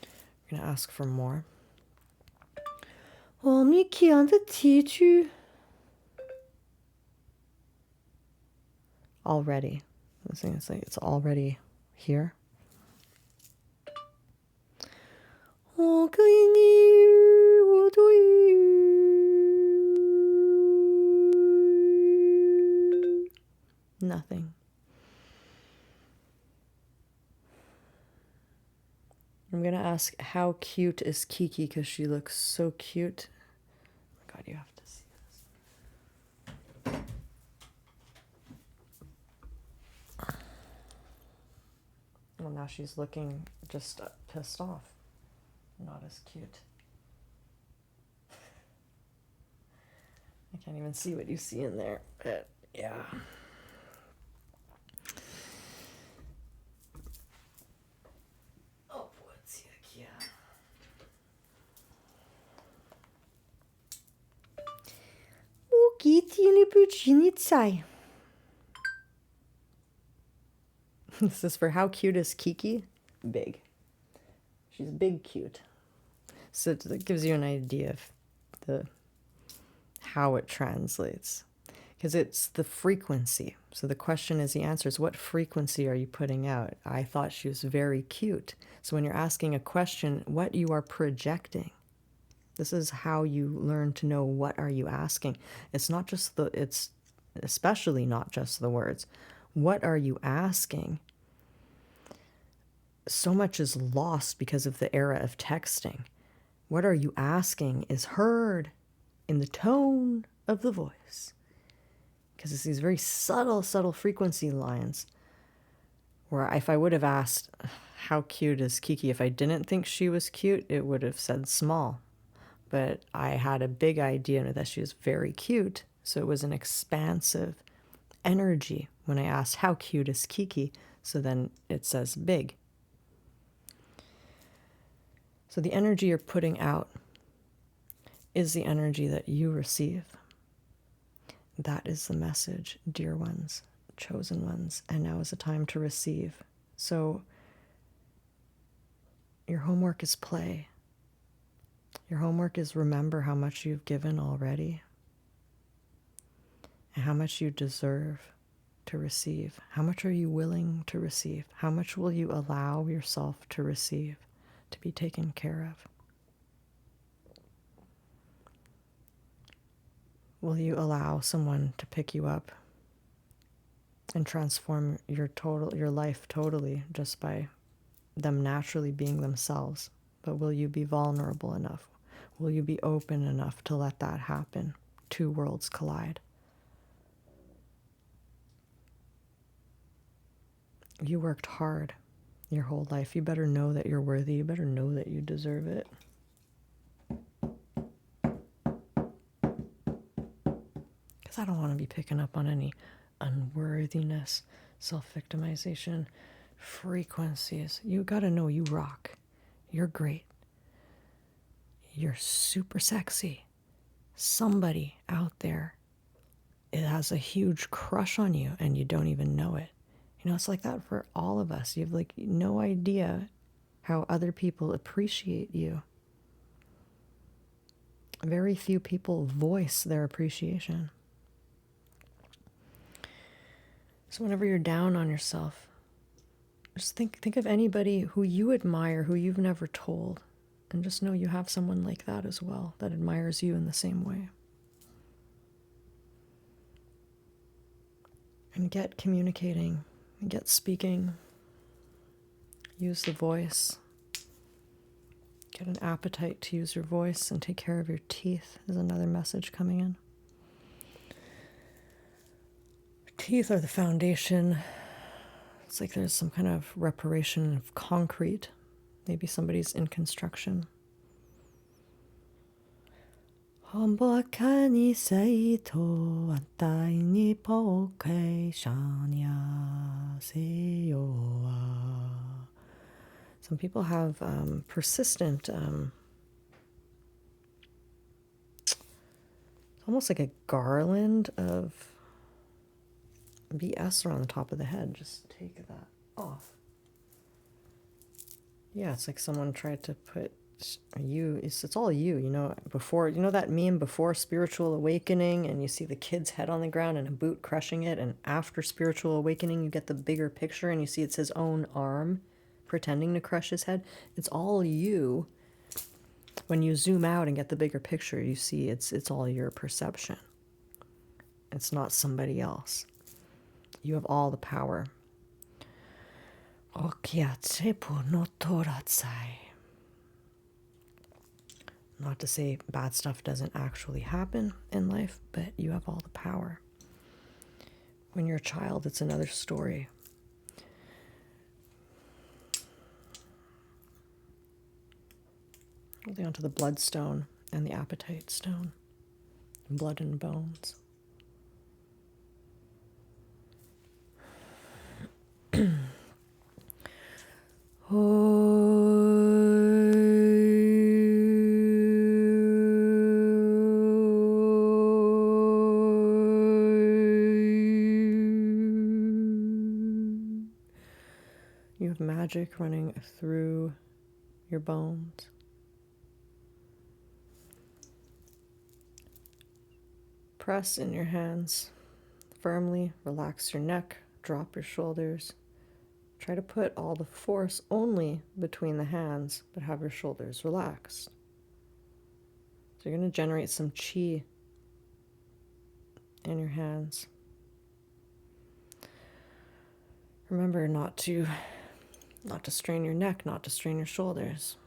I'm going to ask for more. Already. It's like it's already here. Nothing. I'm going to ask, how cute is Kiki? Because she looks so cute. Oh my God, you have to see this. Well, now she's looking just pissed off. Not as cute. I can't even see what you see in there, but yeah. Oh, what's here? This is for how cute is Kiki? Big. She's big cute. So it gives you an idea of how it translates. Because it's the frequency. So the question is, the answer is, what frequency are you putting out? I thought she was very cute. So when you're asking a question, what you are projecting. This is how you learn to know what are you asking. It's not just it's especially not just the words. What are you asking? So much is lost because of the era of texting. What are you asking is heard in the tone of the voice. Because it's these very subtle frequency lines where if I would have asked, how cute is Kiki? If I didn't think she was cute, it would have said small. But I had a big idea that she was very cute. So it was an expansive energy when I asked, how cute is Kiki? So then it says big. So the energy you're putting out is the energy that you receive. That is the message, dear ones, chosen ones, and now is the time to receive. So your homework is play. Your homework is remember how much you've given already and how much you deserve to receive. How much are you willing to receive? How much will you allow yourself to receive, to be taken care of? Will you allow someone to pick you up and transform your life totally just by them naturally being themselves? But will you be vulnerable enough? Will you be open enough to let that happen? Two worlds collide. You worked hard your whole life. You better know that you're worthy. You better know that you deserve it. Because I don't want to be picking up on any unworthiness, self-victimization, frequencies. You got to know you rock. You're great. You're super sexy. Somebody out there, it has a huge crush on you and you don't even know it. You know, it's like that for all of us. You have like no idea how other people appreciate you. Very few people voice their appreciation. So whenever you're down on yourself, just think of anybody who you admire, who you've never told. And just know you have someone like that as well, that admires you in the same way. And get communicating, and get speaking. Use the voice. Get an appetite to use your voice and take care of your teeth is another message coming in. Teeth are the foundation. It's like there's some kind of reparation of concrete. Maybe somebody's in construction. Some people have persistent, it's almost like a garland of BS around the top of the head. Just take that off. Yeah, it's like someone tried to put you, it's all you, before, that meme before spiritual awakening, and you see the kid's head on the ground and a boot crushing it, and after spiritual awakening you get the bigger picture and you see it's his own arm pretending to crush his head. It's all you. When you zoom out and get the bigger picture, you see it's all your perception. It's not somebody else. You have all the power. Not to say bad stuff doesn't actually happen in life, but you have all the power. When you're a child, it's another story. Holding on to the bloodstone and the appetite stone. Blood and bones. You have magic running through your bones. Press in your hands firmly, relax your neck, drop your shoulders. Try to put all the force only between the hands, but have your shoulders relaxed. So you're going to generate some chi in your hands. Remember not to strain your neck, not to strain your shoulders,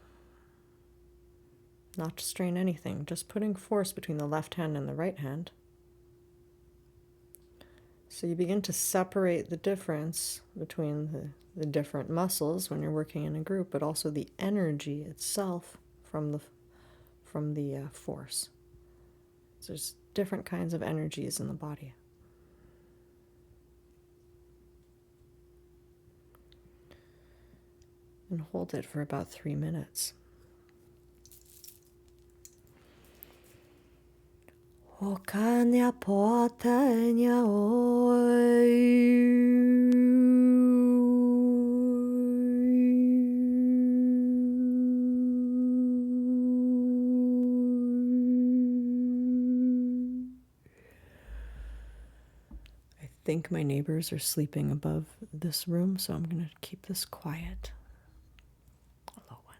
not to strain anything, just putting force between the left hand and the right hand. So you begin to separate the difference between the different muscles when you're working in a group, but also the energy itself from the force. So there's different kinds of energies in the body. And hold it for about 3 minutes. You think my neighbors are sleeping above this room, so I'm going to keep this quiet. A low one.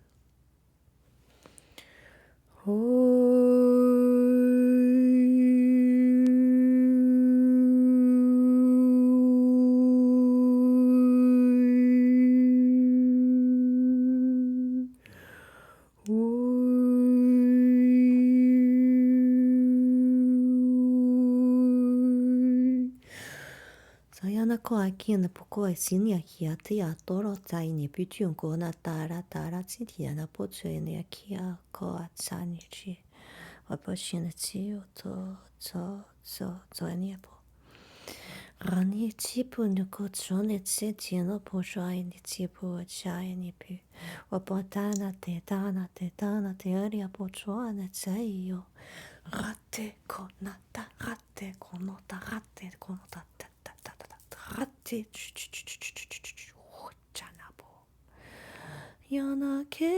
Ko aki na poko sinia kia tia toro tai ni pitu ko na tara tia na potu ni kia ko atsani chi wa pochina ti to ni po rani tipu no ko tsone tsi no po shai ni tipu chai ni pi wa potana te aria po chona tsai yo rate ko no ta Hati chanabo Yanake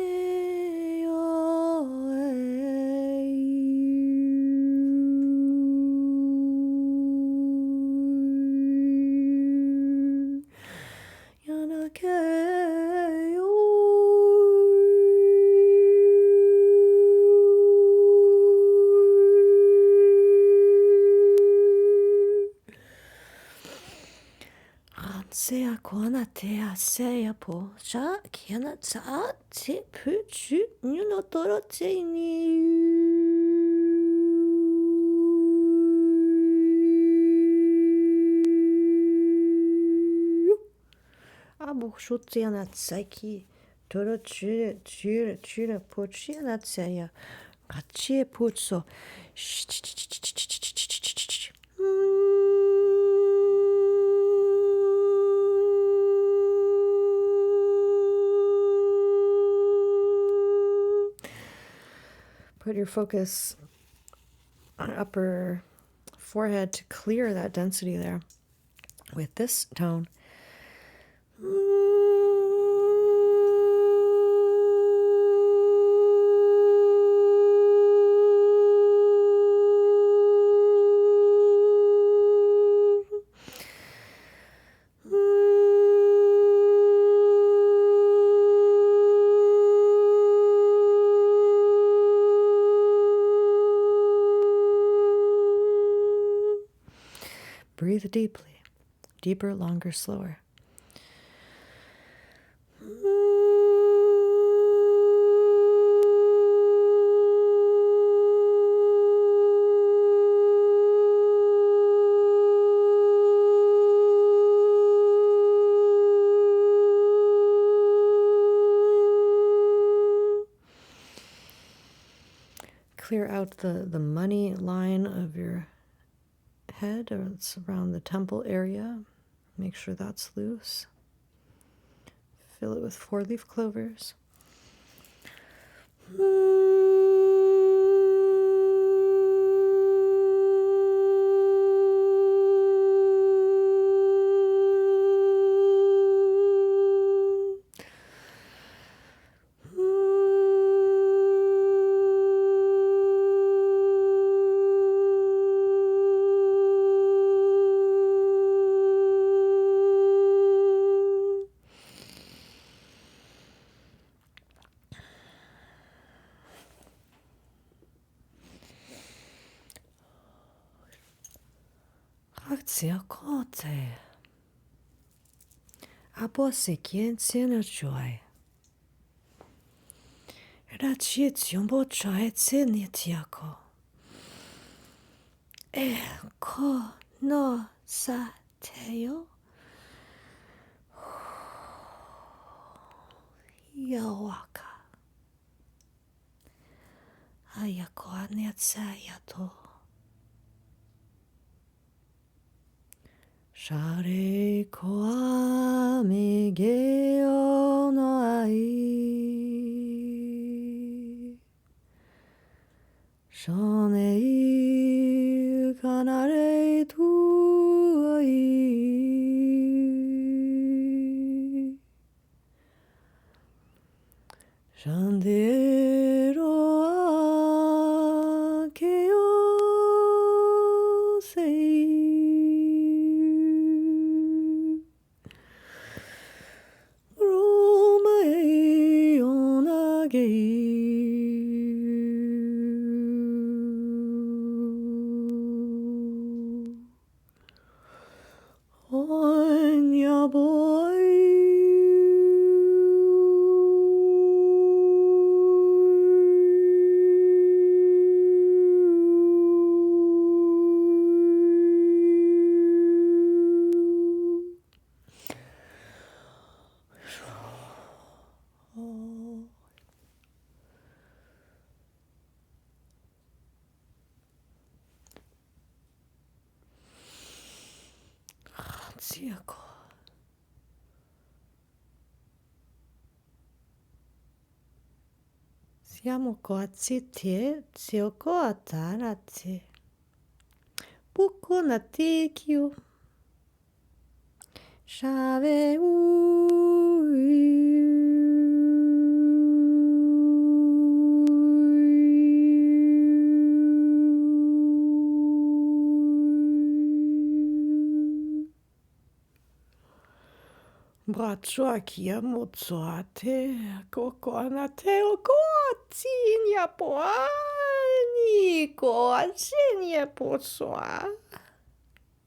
Yanake
Sea kona tea sea po sha kiana ta te puchu nuno toro te ni. Abo shotiana tsaki toro chire pochiana tsaya. Kachie putso. Put your focus on upper forehead to clear that density there with this tone. Breathe deeply, deeper, longer, slower. Clear out the money line of your head, or it's around the temple area. Make sure that's loose. Fill it with 4-leaf clovers. Akcja kote. Abo sekientsino joy. Rachietiombo joy tsinitiako. Ko no sa teo. Yawaka. Ayako anetsayato. Share koa migeo no ai. Shonei kanare tuai. Shandero akeo sei. Siamo coazzi te, sioko atarate. Buko na tekio. Shave Brachoakia mozoate, cocoanate, coatinia poani, coatinia posoa.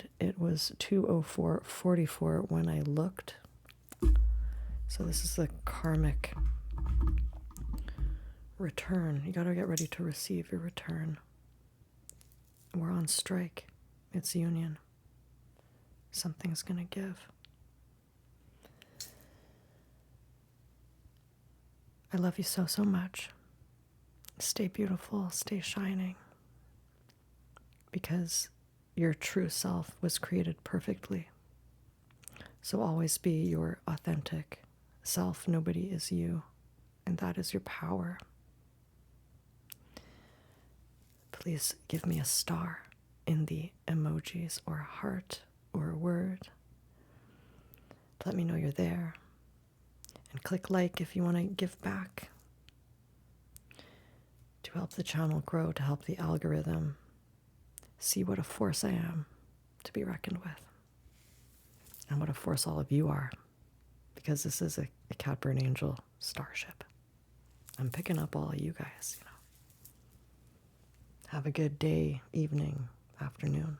and it was 2:04:44 when I looked. So this is the karmic return. You got to get ready to receive your return. We're on strike. It's union. Something's going to give. I love you so, so much. Stay beautiful. Stay shining. Because your true self was created perfectly. So always be your authentic self. Nobody is you. And that is your power. Please give me a star in the emojis or a heart or a word. Let me know you're there. And click like if you want to give back to help the channel grow, to help the algorithm see what a force I am to be reckoned with. And what a force all of you are. Because this is a Catbird Angel starship. I'm picking up all of you guys, Have a good day, evening, afternoon.